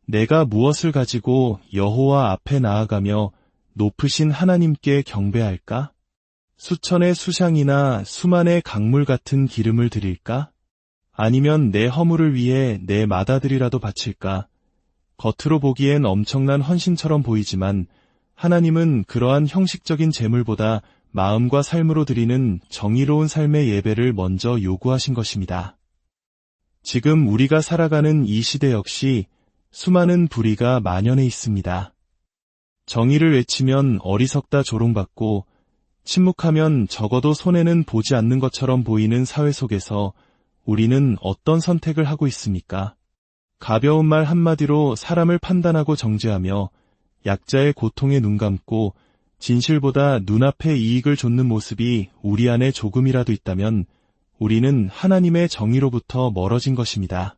내가 무엇을 가지고 여호와 앞에 나아가며 높으신 하나님께 경배할까? 수천의 수향이나 수만의 강물 같은 기름을 드릴까? 아니면 내 허물을 위해 내 맏아들이라도 바칠까? 겉으로 보기엔 엄청난 헌신처럼 보이지만 하나님은 그러한 형식적인 제물보다 마음과 삶으로 드리는 정의로운 삶의 예배를 먼저 요구하신 것입니다. 지금 우리가 살아가는 이 시대 역시 수많은 불의가 만연해 있습니다. 정의를 외치면 어리석다 조롱받고 침묵하면 적어도 손해는 보지 않는 것처럼 보이는 사회 속에서 우리는 어떤 선택을 하고 있습니까? 가벼운 말 한마디로 사람을 판단하고 정죄하며 약자의 고통에 눈 감고 진실보다 눈앞의 이익을 좇는 모습이 우리 안에 조금이라도 있다면 우리는 하나님의 정의로부터 멀어진 것입니다.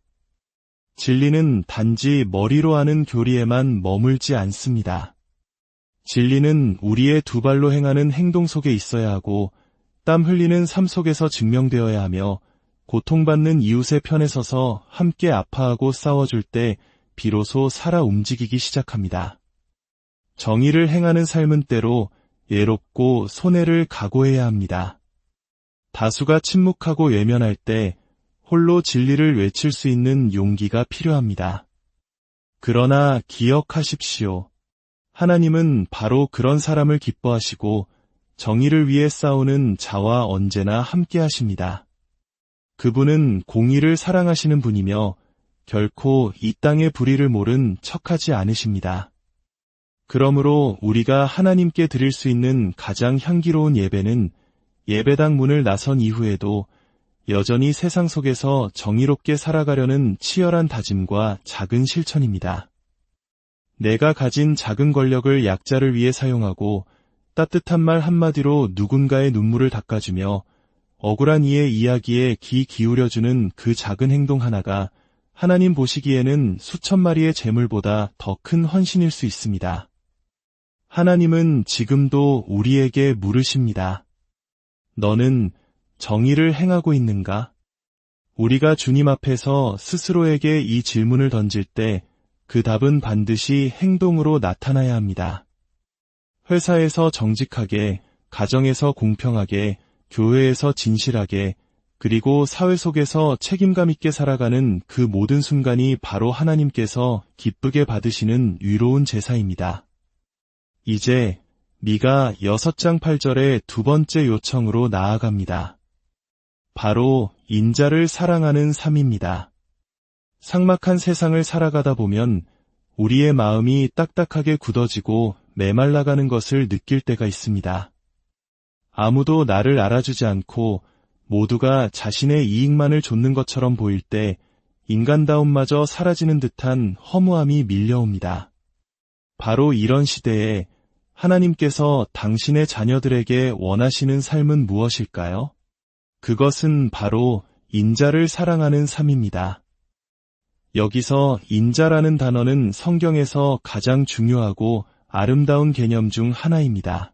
진리는 단지 머리로 하는 교리에만 머물지 않습니다. 진리는 우리의 두 발로 행하는 행동 속에 있어야 하고 땀 흘리는 삶 속에서 증명되어야 하며 고통받는 이웃의 편에 서서 함께 아파하고 싸워줄 때 비로소 살아 움직이기 시작합니다. 정의를 행하는 삶은 때로 예롭고 손해를 각오해야 합니다. 다수가 침묵하고 외면할 때 홀로 진리를 외칠 수 있는 용기가 필요합니다. 그러나 기억하십시오. 하나님은 바로 그런 사람을 기뻐하시고 정의를 위해 싸우는 자와 언제나 함께 하십니다. 그분은 공의를 사랑하시는 분이며 결코 이 땅의 불의를 모른 척하지 않으십니다. 그러므로 우리가 하나님께 드릴 수 있는 가장 향기로운 예배는 예배당 문을 나선 이후에도 여전히 세상 속에서 정의롭게 살아가려는 치열한 다짐과 작은 실천입니다. 내가 가진 작은 권력을 약자를 위해 사용하고 따뜻한 말 한마디로 누군가의 눈물을 닦아주며 억울한 이의 이야기에 귀 기울여주는 그 작은 행동 하나가 하나님 보시기에는 수천 마리의 재물보다 더 큰 헌신일 수 있습니다. 하나님은 지금도 우리에게 물으십니다. 너는 정의를 행하고 있는가? 우리가 주님 앞에서 스스로에게 이 질문을 던질 때 그 답은 반드시 행동으로 나타나야 합니다. 회사에서 정직하게, 가정에서 공평하게, 교회에서 진실하게, 그리고 사회 속에서 책임감 있게 살아가는 그 모든 순간이 바로 하나님께서 기쁘게 받으시는 위로운 제사입니다. 이제 미가 6장 8절의 두 번째 요청으로 나아갑니다. 바로 인자를 사랑하는 삶입니다. 삭막한 세상을 살아가다 보면 우리의 마음이 딱딱하게 굳어지고 메말라가는 것을 느낄 때가 있습니다. 아무도 나를 알아주지 않고 모두가 자신의 이익만을 좇는 것처럼 보일 때 인간다움마저 사라지는 듯한 허무함이 밀려옵니다. 바로 이런 시대에 하나님께서 당신의 자녀들에게 원하시는 삶은 무엇일까요? 그것은 바로 인자를 사랑하는 삶입니다. 여기서 인자라는 단어는 성경에서 가장 중요하고 아름다운 개념 중 하나입니다.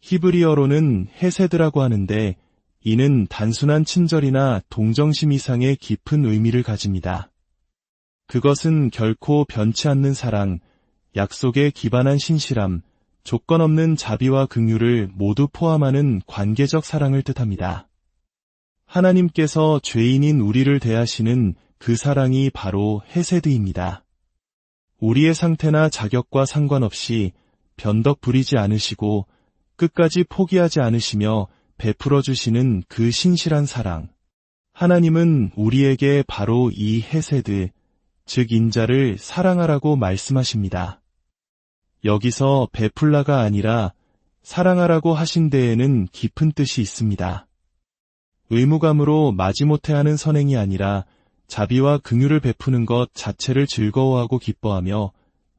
히브리어로는 헤세드라고 하는데 이는 단순한 친절이나 동정심 이상의 깊은 의미를 가집니다. 그것은 결코 변치 않는 사랑, 약속에 기반한 신실함, 조건 없는 자비와 긍휼을 모두 포함하는 관계적 사랑을 뜻합니다. 하나님께서 죄인인 우리를 대하시는 그 사랑이 바로 헤세드입니다. 우리의 상태나 자격과 상관없이 변덕 부리지 않으시고 끝까지 포기하지 않으시며 베풀어 주시는 그 신실한 사랑. 하나님은 우리에게 바로 이 헤세드, 즉 인자를 사랑하라고 말씀하십니다. 여기서 베풀라가 아니라 사랑하라고 하신 데에는 깊은 뜻이 있습니다. 의무감으로 마지못해 하는 선행이 아니라 자비와 긍휼을 베푸는 것 자체를 즐거워하고 기뻐하며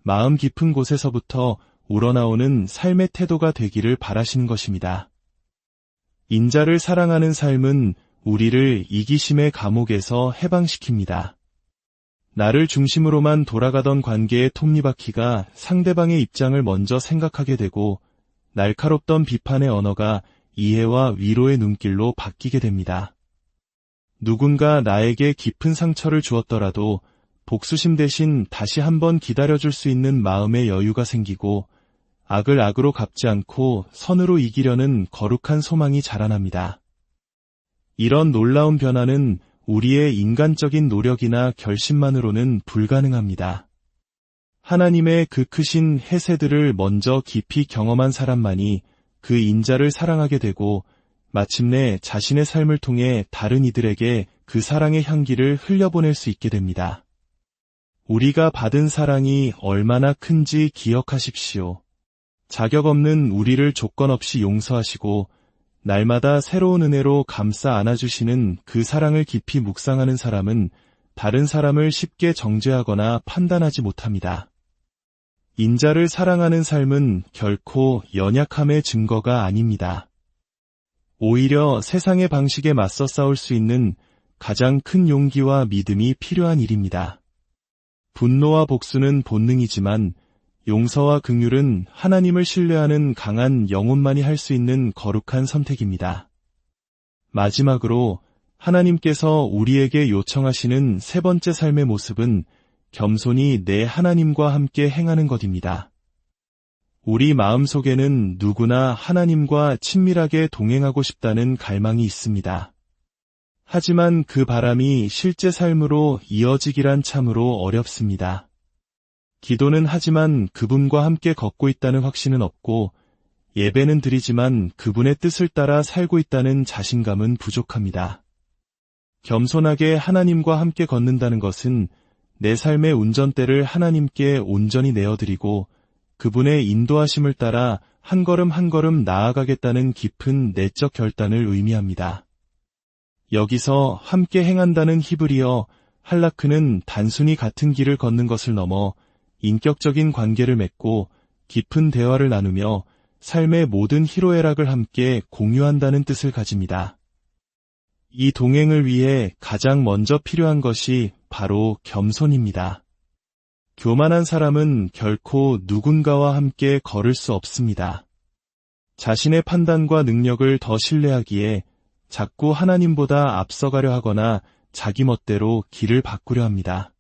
마음 깊은 곳에서부터 우러나오는 삶의 태도가 되기를 바라시는 것입니다. 인자를 사랑하는 삶은 우리를 이기심의 감옥에서 해방시킵니다. 나를 중심으로만 돌아가던 관계의 톱니바퀴가 상대방의 입장을 먼저 생각하게 되고 날카롭던 비판의 언어가 이해와 위로의 눈길로 바뀌게 됩니다. 누군가 나에게 깊은 상처를 주었더라도 복수심 대신 다시 한번 기다려줄 수 있는 마음의 여유가 생기고 악을 악으로 갚지 않고 선으로 이기려는 거룩한 소망이 자라납니다. 이런 놀라운 변화는 우리의 인간적인 노력이나 결심만으로는 불가능합니다. 하나님의 그 크신 헤세드를 먼저 깊이 경험한 사람만이 그 인자를 사랑하게 되고 마침내 자신의 삶을 통해 다른 이들에게 그 사랑의 향기를 흘려보낼 수 있게 됩니다. 우리가 받은 사랑이 얼마나 큰지 기억하십시오. 자격 없는 우리를 조건 없이 용서하시고 날마다 새로운 은혜로 감싸 안아주시는 그 사랑을 깊이 묵상하는 사람은 다른 사람을 쉽게 정죄하거나 판단하지 못합니다. 인자를 사랑하는 삶은 결코 연약함의 증거가 아닙니다. 오히려 세상의 방식에 맞서 싸울 수 있는 가장 큰 용기와 믿음이 필요한 일입니다. 분노와 복수는 본능이지만 용서와 긍휼은 하나님을 신뢰하는 강한 영혼만이 할 수 있는 거룩한 선택입니다. 마지막으로 하나님께서 우리에게 요청하시는 세 번째 삶의 모습은 겸손히 내 하나님과 함께 행하는 것입니다. 우리 마음속에는 누구나 하나님과 친밀하게 동행하고 싶다는 갈망이 있습니다. 하지만 그 바람이 실제 삶으로 이어지기란 참으로 어렵습니다. 기도는 하지만 그분과 함께 걷고 있다는 확신은 없고 예배는 드리지만 그분의 뜻을 따라 살고 있다는 자신감은 부족합니다. 겸손하게 하나님과 함께 걷는다는 것은 내 삶의 운전대를 하나님께 온전히 내어드리고 그분의 인도하심을 따라 한 걸음 한 걸음 나아가겠다는 깊은 내적 결단을 의미합니다. 여기서 함께 행한다는 히브리어 할라크는 단순히 같은 길을 걷는 것을 넘어 인격적인 관계를 맺고 깊은 대화를 나누며 삶의 모든 희로애락을 함께 공유한다는 뜻을 가집니다. 이 동행을 위해 가장 먼저 필요한 것이 바로 겸손입니다. 교만한 사람은 결코 누군가와 함께 걸을 수 없습니다. 자신의 판단과 능력을 더 신뢰하기에 자꾸 하나님보다 앞서가려 하거나 자기 멋대로 길을 바꾸려 합니다.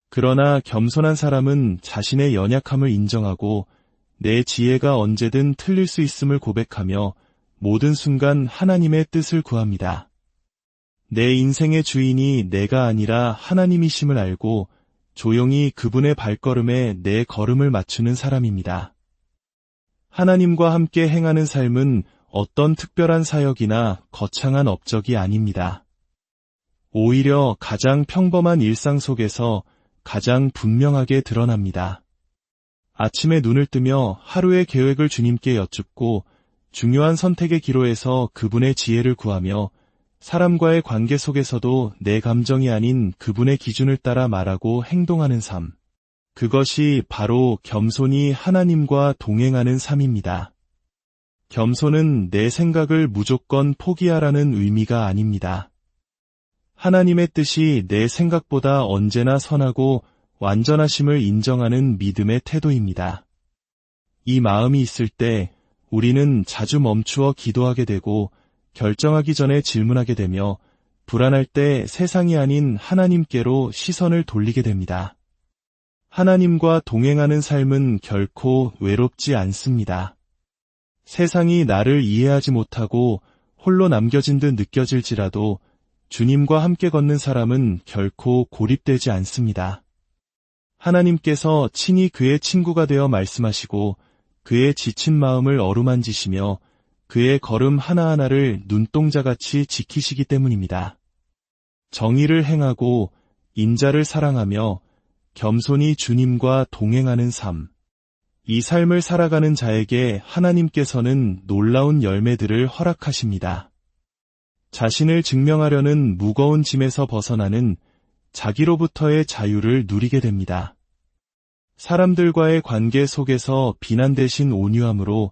그러나 겸손한 사람은 자신의 연약함을 인정하고 내 지혜가 언제든 틀릴 수 있음을 고백하며 모든 순간 하나님의 뜻을 구합니다. 내 인생의 주인이 내가 아니라 하나님이심을 알고 조용히 그분의 발걸음에 내 걸음을 맞추는 사람입니다. 하나님과 함께 행하는 삶은 어떤 특별한 사역이나 거창한 업적이 아닙니다. 오히려 가장 평범한 일상 속에서 가장 분명하게 드러납니다. 아침에 눈을 뜨며 하루의 계획을 주님께 여쭙고 중요한 선택의 기로에서 그분의 지혜를 구하며 사람과의 관계 속에서도 내 감정이 아닌 그분의 기준을 따라 말하고 행동하는 삶. 그것이 바로 겸손히 하나님과 동행하는 삶입니다. 겸손은 내 생각을 무조건 포기하라는 의미가 아닙니다. 하나님의 뜻이 내 생각보다 언제나 선하고 완전하심을 인정하는 믿음의 태도입니다. 이 마음이 있을 때 우리는 자주 멈추어 기도하게 되고 결정하기 전에 질문하게 되며 불안할 때 세상이 아닌 하나님께로 시선을 돌리게 됩니다. 하나님과 동행하는 삶은 결코 외롭지 않습니다. 세상이 나를 이해하지 못하고 홀로 남겨진 듯 느껴질지라도 주님과 함께 걷는 사람은 결코 고립되지 않습니다. 하나님께서 친히 그의 친구가 되어 말씀하시고 그의 지친 마음을 어루만지시며 그의 걸음 하나하나를 눈동자같이 지키시기 때문입니다. 정의를 행하고 인자를 사랑하며 겸손히 주님과 동행하는 삶. 이 삶을 살아가는 자에게 하나님께서는 놀라운 열매들을 허락하십니다. 자신을 증명하려는 무거운 짐에서 벗어나는 자기로부터의 자유를 누리게 됩니다. 사람들과의 관계 속에서 비난 대신 온유함으로,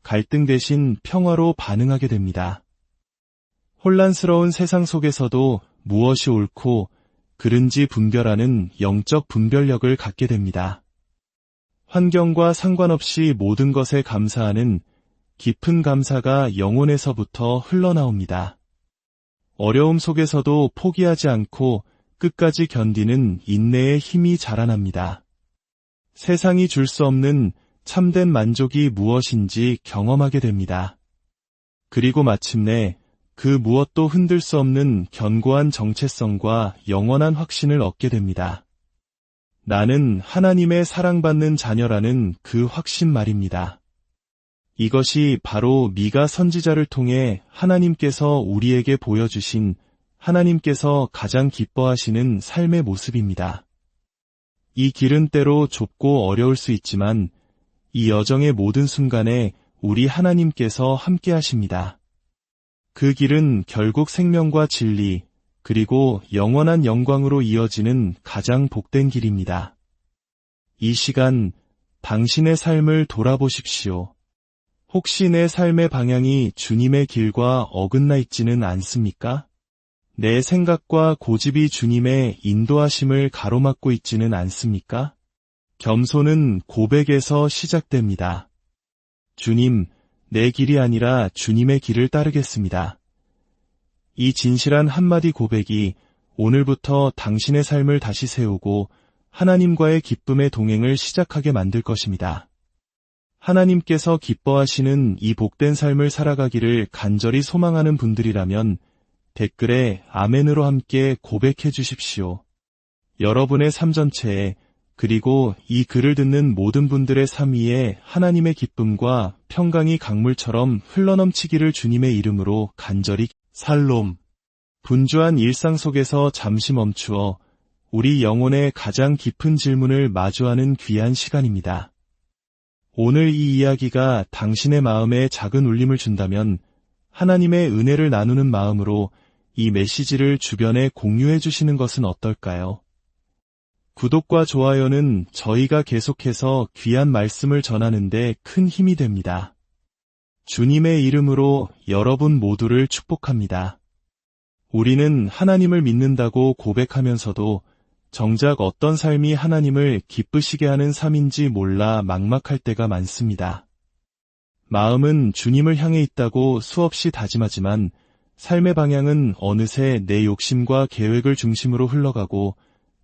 갈등 대신 평화로 반응하게 됩니다. 혼란스러운 세상 속에서도 무엇이 옳고 그른지 분별하는 영적 분별력을 갖게 됩니다. 환경과 상관없이 모든 것에 감사하는 깊은 감사가 영혼에서부터 흘러나옵니다. 어려움 속에서도 포기하지 않고 끝까지 견디는 인내의 힘이 자라납니다. 세상이 줄 수 없는 참된 만족이 무엇인지 경험하게 됩니다. 그리고 마침내 그 무엇도 흔들 수 없는 견고한 정체성과 영원한 확신을 얻게 됩니다. 나는 하나님의 사랑받는 자녀라는 그 확신 말입니다. 이것이 바로 미가 선지자를 통해 하나님께서 우리에게 보여주신 하나님께서 가장 기뻐하시는 삶의 모습입니다. 이 길은 때로 좁고 어려울 수 있지만 이 여정의 모든 순간에 우리 하나님께서 함께 하십니다. 그 길은 결국 생명과 진리, 그리고 영원한 영광으로 이어지는 가장 복된 길입니다. 이 시간, 당신의 삶을 돌아보십시오. 혹시 내 삶의 방향이 주님의 길과 어긋나 있지는 않습니까? 내 생각과 고집이 주님의 인도하심을 가로막고 있지는 않습니까? 겸손은 고백에서 시작됩니다. 주님, 내 길이 아니라 주님의 길을 따르겠습니다. 이 진실한 한마디 고백이 오늘부터 당신의 삶을 다시 세우고 하나님과의 기쁨의 동행을 시작하게 만들 것입니다. 하나님께서 기뻐하시는 이 복된 삶을 살아가기를 간절히 소망하는 분들이라면 댓글에 아멘으로 함께 고백해 주십시오. 여러분의 삶 전체에, 그리고 이 글을 듣는 모든 분들의 삶 위에 하나님의 기쁨과 평강이 강물처럼 흘러넘치기를 주님의 이름으로 간절히. 살롬. 분주한 일상 속에서 잠시 멈추어 우리 영혼의 가장 깊은 질문을 마주하는 귀한 시간입니다. 오늘 이 이야기가 당신의 마음에 작은 울림을 준다면 하나님의 은혜를 나누는 마음으로 이 메시지를 주변에 공유해 주시는 것은 어떨까요? 구독과 좋아요는 저희가 계속해서 귀한 말씀을 전하는 데 큰 힘이 됩니다. 주님의 이름으로 여러분 모두를 축복합니다. 우리는 하나님을 믿는다고 고백하면서도 정작 어떤 삶이 하나님을 기쁘시게 하는 삶인지 몰라 막막할 때가 많습니다. 마음은 주님을 향해 있다고 수없이 다짐하지만 삶의 방향은 어느새 내 욕심과 계획을 중심으로 흘러가고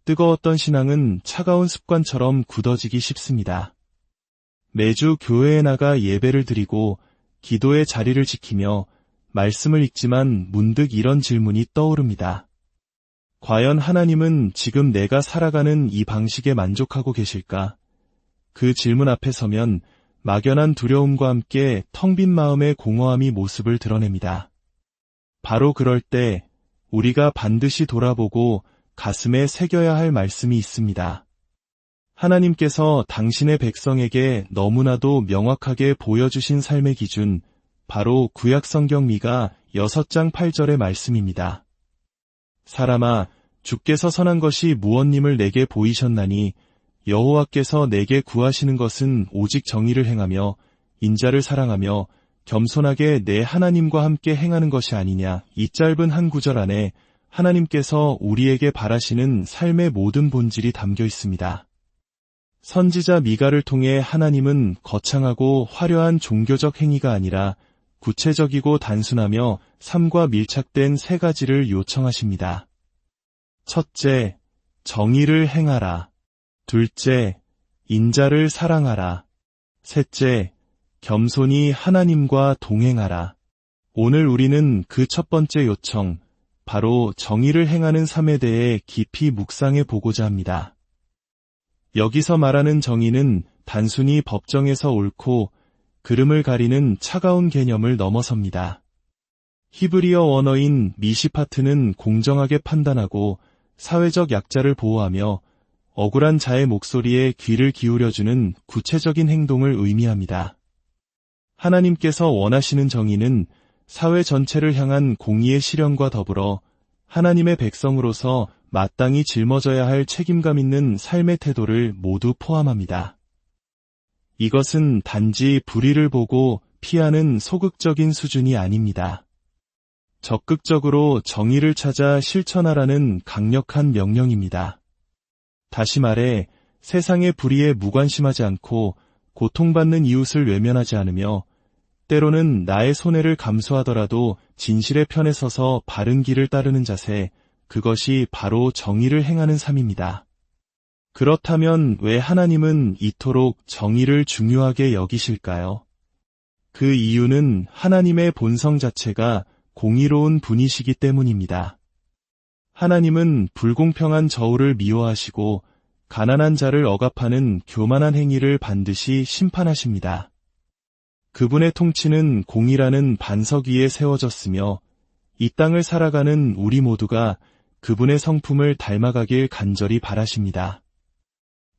뜨거웠던 신앙은 차가운 습관처럼 굳어지기 쉽습니다. 매주 교회에 나가 예배를 드리고 기도의 자리를 지키며 말씀을 읽지만 문득 이런 질문이 떠오릅니다. 과연 하나님은 지금 내가 살아가는 이 방식에 만족하고 계실까? 그 질문 앞에 서면 막연한 두려움과 함께 텅 빈 마음의 공허함이 모습을 드러냅니다. 바로 그럴 때 우리가 반드시 돌아보고 가슴에 새겨야 할 말씀이 있습니다. 하나님께서 당신의 백성에게 너무나도 명확하게 보여주신 삶의 기준, 바로 구약성경 미가 6장 8절의 말씀입니다. 사람아, 주께서 선한 것이 무엇님을 내게 보이셨나니 여호와께서 내게 구하시는 것은 오직 정의를 행하며 인자를 사랑하며 겸손하게 내 하나님과 함께 행하는 것이 아니냐. 이 짧은 한 구절 안에 하나님께서 우리에게 바라시는 삶의 모든 본질이 담겨 있습니다. 선지자 미가를 통해 하나님은 거창하고 화려한 종교적 행위가 아니라 구체적이고 단순하며 삶과 밀착된 3가지를 요청하십니다. 첫째, 정의를 행하라. 둘째, 인자를 사랑하라. 셋째, 겸손히 하나님과 동행하라. 오늘 우리는 그 첫 번째 요청, 바로 정의를 행하는 삶에 대해 깊이 묵상해 보고자 합니다. 여기서 말하는 정의는 단순히 법정에서 옳고 그름을 가리는 차가운 개념을 넘어섭니다. 히브리어 원어인 미시파트는 공정하게 판단하고 사회적 약자를 보호하며 억울한 자의 목소리에 귀를 기울여주는 구체적인 행동을 의미합니다. 하나님께서 원하시는 정의는 사회 전체를 향한 공의의 실현과 더불어 하나님의 백성으로서 마땅히 짊어져야 할 책임감 있는 삶의 태도를 모두 포함합니다. 이것은 단지 불의를 보고 피하는 소극적인 수준이 아닙니다. 적극적으로 정의를 찾아 실천하라는 강력한 명령입니다. 다시 말해 세상의 불의에 무관심하지 않고 고통받는 이웃을 외면하지 않으며 때로는 나의 손해를 감수하더라도 진실의 편에 서서 바른 길을 따르는 자세, 그것이 바로 정의를 행하는 삶입니다. 그렇다면 왜 하나님은 이토록 정의를 중요하게 여기실까요? 그 이유는 하나님의 본성 자체가 공의로운 분이시기 때문입니다. 하나님은 불공평한 저울을 미워하시고 가난한 자를 억압하는 교만한 행위를 반드시 심판하십니다. 그분의 통치는 공의라는 반석 위에 세워졌으며 이 땅을 살아가는 우리 모두가 그분의 성품을 닮아가길 간절히 바라십니다.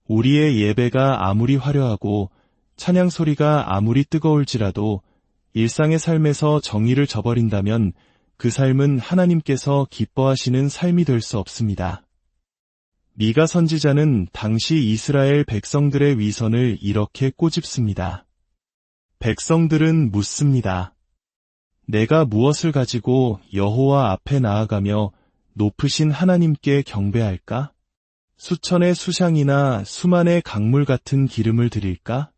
우리의 예배가 아무리 화려하고 찬양 소리가 아무리 뜨거울지라도 일상의 삶에서 정의를 저버린다면 그 삶은 하나님께서 기뻐하시는 삶이 될 수 없습니다. 미가 선지자는 당시 이스라엘 백성들의 위선을 이렇게 꼬집습니다. 백성들은 묻습니다. 내가 무엇을 가지고 여호와 앞에 나아가며 높으신 하나님께 경배할까? 수천의 수향이나 수만의 강물 같은 기름을 드릴까?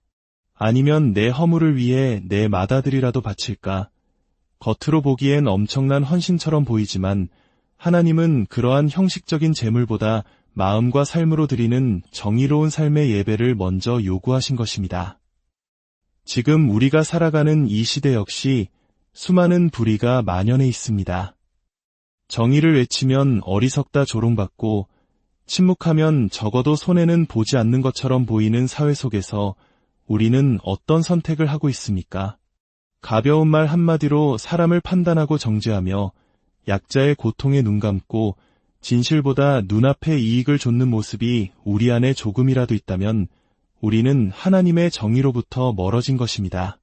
아니면 내 허물을 위해 내 맏아들이라도 바칠까? 겉으로 보기엔 엄청난 헌신처럼 보이지만 하나님은 그러한 형식적인 제물보다 마음과 삶으로 드리는 정의로운 삶의 예배를 먼저 요구하신 것입니다. 지금 우리가 살아가는 이 시대 역시 수많은 불의가 만연해 있습니다. 정의를 외치면 어리석다 조롱받고 침묵하면 적어도 손해는 보지 않는 것처럼 보이는 사회 속에서 우리는 어떤 선택을 하고 있습니까? 가벼운 말 한마디로 사람을 판단하고 정죄하며 약자의 고통에 눈감고 진실보다 눈앞의 이익을 좇는 모습이 우리 안에 조금이라도 있다면 우리는 하나님의 정의로부터 멀어진 것입니다.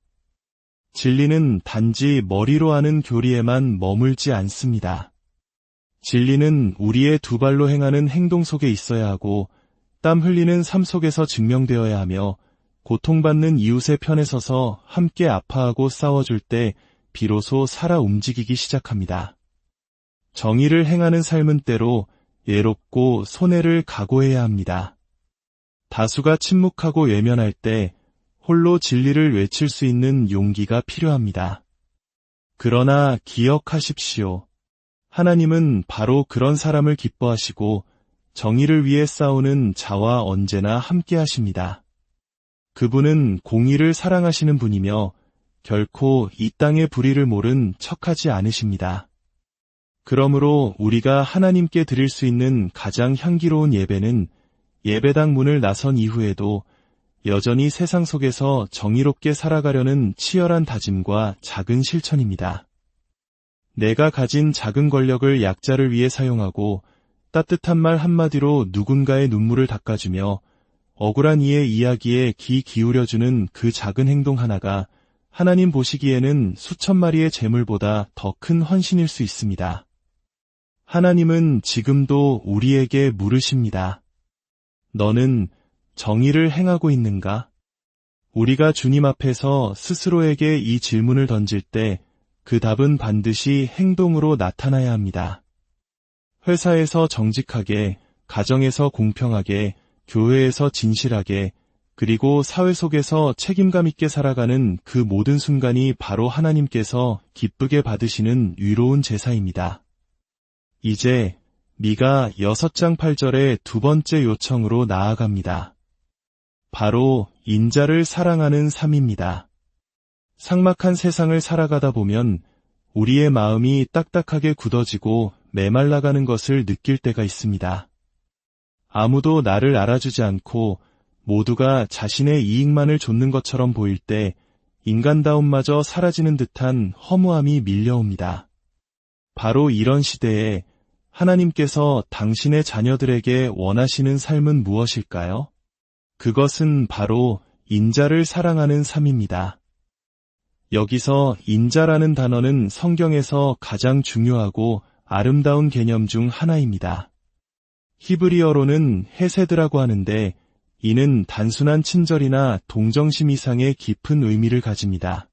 진리는 단지 머리로 하는 교리에만 머물지 않습니다. 진리는 우리의 두 발로 행하는 행동 속에 있어야 하고 땀 흘리는 삶 속에서 증명되어야 하며 고통받는 이웃의 편에 서서 함께 아파하고 싸워줄 때 비로소 살아 움직이기 시작합니다. 정의를 행하는 삶은 때로 예롭고 손해를 각오해야 합니다. 다수가 침묵하고 외면할 때 홀로 진리를 외칠 수 있는 용기가 필요합니다. 그러나 기억하십시오. 하나님은 바로 그런 사람을 기뻐하시고 정의를 위해 싸우는 자와 언제나 함께 하십니다. 그분은 공의를 사랑하시는 분이며 결코 이 땅의 불의를 모른 척하지 않으십니다. 그러므로 우리가 하나님께 드릴 수 있는 가장 향기로운 예배는 예배당 문을 나선 이후에도 여전히 세상 속에서 정의롭게 살아가려는 치열한 다짐과 작은 실천입니다. 내가 가진 작은 권력을 약자를 위해 사용하고 따뜻한 말 한마디로 누군가의 눈물을 닦아주며 억울한 이의 이야기에 귀 기울여주는 그 작은 행동 하나가 하나님 보시기에는 수천 마리의 재물보다 더 큰 헌신일 수 있습니다. 하나님은 지금도 우리에게 물으십니다. 너는 정의를 행하고 있는가? 우리가 주님 앞에서 스스로에게 이 질문을 던질 때 그 답은 반드시 행동으로 나타나야 합니다. 회사에서 정직하게, 가정에서 공평하게, 교회에서 진실하게, 그리고 사회 속에서 책임감 있게 살아가는 그 모든 순간이 바로 하나님께서 기쁘게 받으시는 위로운 제사입니다. 이제 미가 6장 8절의 두 번째 요청으로 나아갑니다. 바로 인자를 사랑하는 삶입니다. 삭막한 세상을 살아가다 보면 우리의 마음이 딱딱하게 굳어지고 메말라가는 것을 느낄 때가 있습니다. 아무도 나를 알아주지 않고 모두가 자신의 이익만을 좇는 것처럼 보일 때 인간다움마저 사라지는 듯한 허무함이 밀려옵니다. 바로 이런 시대에 하나님께서 당신의 자녀들에게 원하시는 삶은 무엇일까요? 그것은 바로 인자를 사랑하는 삶입니다. 여기서 인자라는 단어는 성경에서 가장 중요하고 아름다운 개념 중 하나입니다. 히브리어로는 헤세드라고 하는데 이는 단순한 친절이나 동정심 이상의 깊은 의미를 가집니다.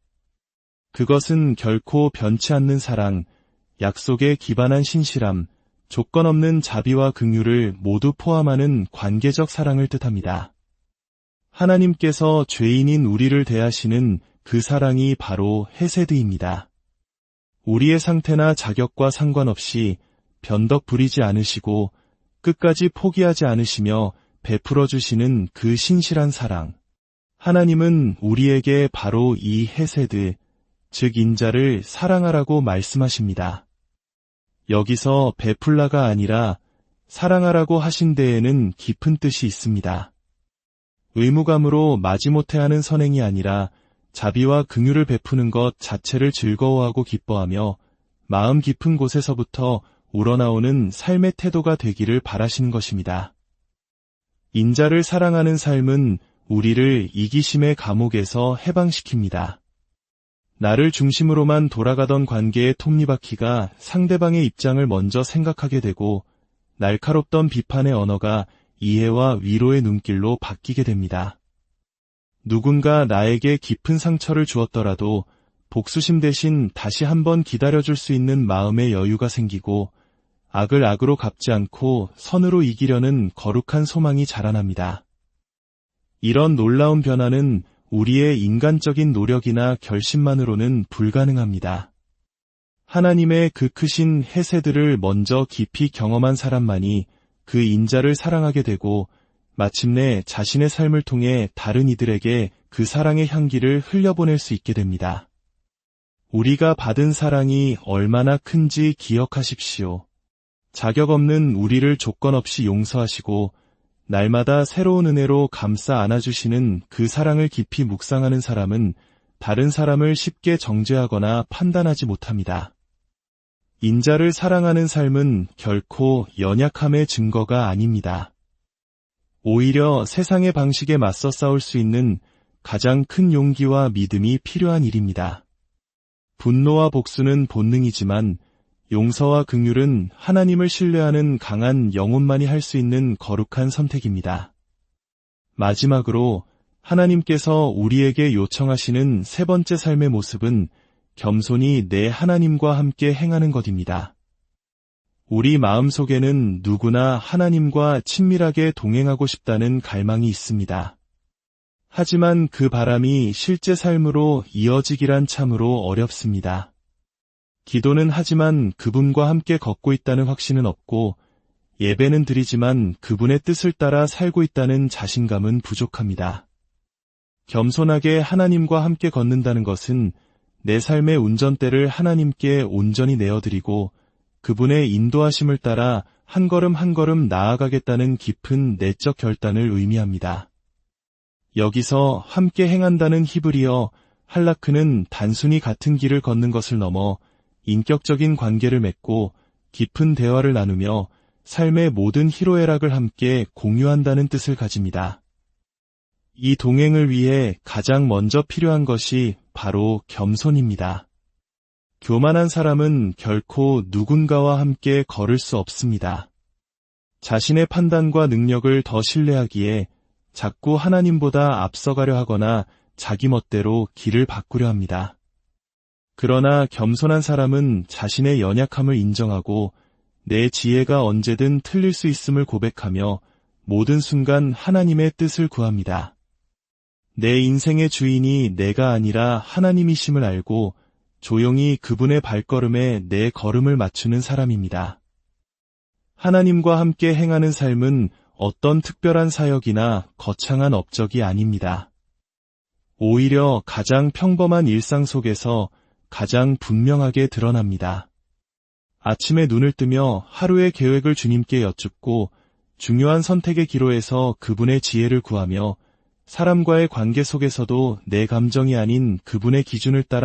그것은 결코 변치 않는 사랑, 약속에 기반한 신실함, 조건 없는 자비와 긍휼을 모두 포함하는 관계적 사랑을 뜻합니다. 하나님께서 죄인인 우리를 대하시는 그 사랑이 바로 헤세드입니다. 우리의 상태나 자격과 상관없이 변덕 부리지 않으시고 끝까지 포기하지 않으시며 베풀어 주시는 그 신실한 사랑. 하나님은 우리에게 바로 이 헤세드, 즉 인자를 사랑하라고 말씀하십니다. 여기서 베풀라가 아니라 사랑하라고 하신 데에는 깊은 뜻이 있습니다. 의무감으로 마지못해 하는 선행이 아니라 자비와 긍휼을 베푸는 것 자체를 즐거워하고 기뻐하며 마음 깊은 곳에서부터 우러나오는 삶의 태도가 되기를 바라시는 것입니다. 인자를 사랑하는 삶은 우리를 이기심의 감옥에서 해방시킵니다. 나를 중심으로만 돌아가던 관계의 톱니바퀴가 상대방의 입장을 먼저 생각하게 되고 날카롭던 비판의 언어가 이해와 위로의 눈길로 바뀌게 됩니다. 누군가 나에게 깊은 상처를 주었더라도 복수심 대신 다시 한번 기다려줄 수 있는 마음의 여유가 생기고 악을 악으로 갚지 않고 선으로 이기려는 거룩한 소망이 자라납니다. 이런 놀라운 변화는 우리의 인간적인 노력이나 결심만으로는 불가능합니다. 하나님의 그 크신 헤세드를 먼저 깊이 경험한 사람만이 그 인자를 사랑하게 되고 마침내 자신의 삶을 통해 다른 이들에게 그 사랑의 향기를 흘려보낼 수 있게 됩니다. 우리가 받은 사랑이 얼마나 큰지 기억하십시오. 자격 없는 우리를 조건 없이 용서하시고 날마다 새로운 은혜로 감싸 안아주시는 그 사랑을 깊이 묵상하는 사람은 다른 사람을 쉽게 정죄하거나 판단하지 못합니다. 인자를 사랑하는 삶은 결코 연약함의 증거가 아닙니다. 오히려 세상의 방식에 맞서 싸울 수 있는 가장 큰 용기와 믿음이 필요한 일입니다. 분노와 복수는 본능이지만 용서와 긍휼은 하나님을 신뢰하는 강한 영혼만이 할 수 있는 거룩한 선택입니다. 마지막으로 하나님께서 우리에게 요청하시는 세 번째 삶의 모습은 겸손히 내 하나님과 함께 행하는 것입니다. 우리 마음속에는 누구나 하나님과 친밀하게 동행하고 싶다는 갈망이 있습니다. 하지만 그 바람이 실제 삶으로 이어지기란 참으로 어렵습니다. 기도는 하지만 그분과 함께 걷고 있다는 확신은 없고 예배는 드리지만 그분의 뜻을 따라 살고 있다는 자신감은 부족합니다. 겸손하게 하나님과 함께 걷는다는 것은 내 삶의 운전대를 하나님께 온전히 내어드리고 그분의 인도하심을 따라 한 걸음 한 걸음 나아가겠다는 깊은 내적 결단을 의미합니다. 여기서 함께 행한다는 히브리어 할라크는 단순히 같은 길을 걷는 것을 넘어 인격적인 관계를 맺고 깊은 대화를 나누며 삶의 모든 희로애락을 함께 공유한다는 뜻을 가집니다. 이 동행을 위해 가장 먼저 필요한 것이 바로 겸손입니다. 교만한 사람은 결코 누군가와 함께 걸을 수 없습니다. 자신의 판단과 능력을 더 신뢰하기에 자꾸 하나님보다 앞서가려 하거나 자기 멋대로 길을 바꾸려 합니다. 그러나 겸손한 사람은 자신의 연약함을 인정하고 내 지혜가 언제든 틀릴 수 있음을 고백하며 모든 순간 하나님의 뜻을 구합니다. 내 인생의 주인이 내가 아니라 하나님이심을 알고 조용히 그분의 발걸음에 내 걸음을 맞추는 사람입니다. 하나님과 함께 행하는 삶은 어떤 특별한 사역이나 거창한 업적이 아닙니다. 오히려 가장 평범한 일상 속에서 가장 분명하게 드러납니다. 아침에 눈을 뜨며 하루의 계획을 주님께 여쭙고 중요한 선택의 기로에서 그분의 지혜를 구하며 사람과의 관계 속에서도 내 감정이 아닌 그분의 기준을 따라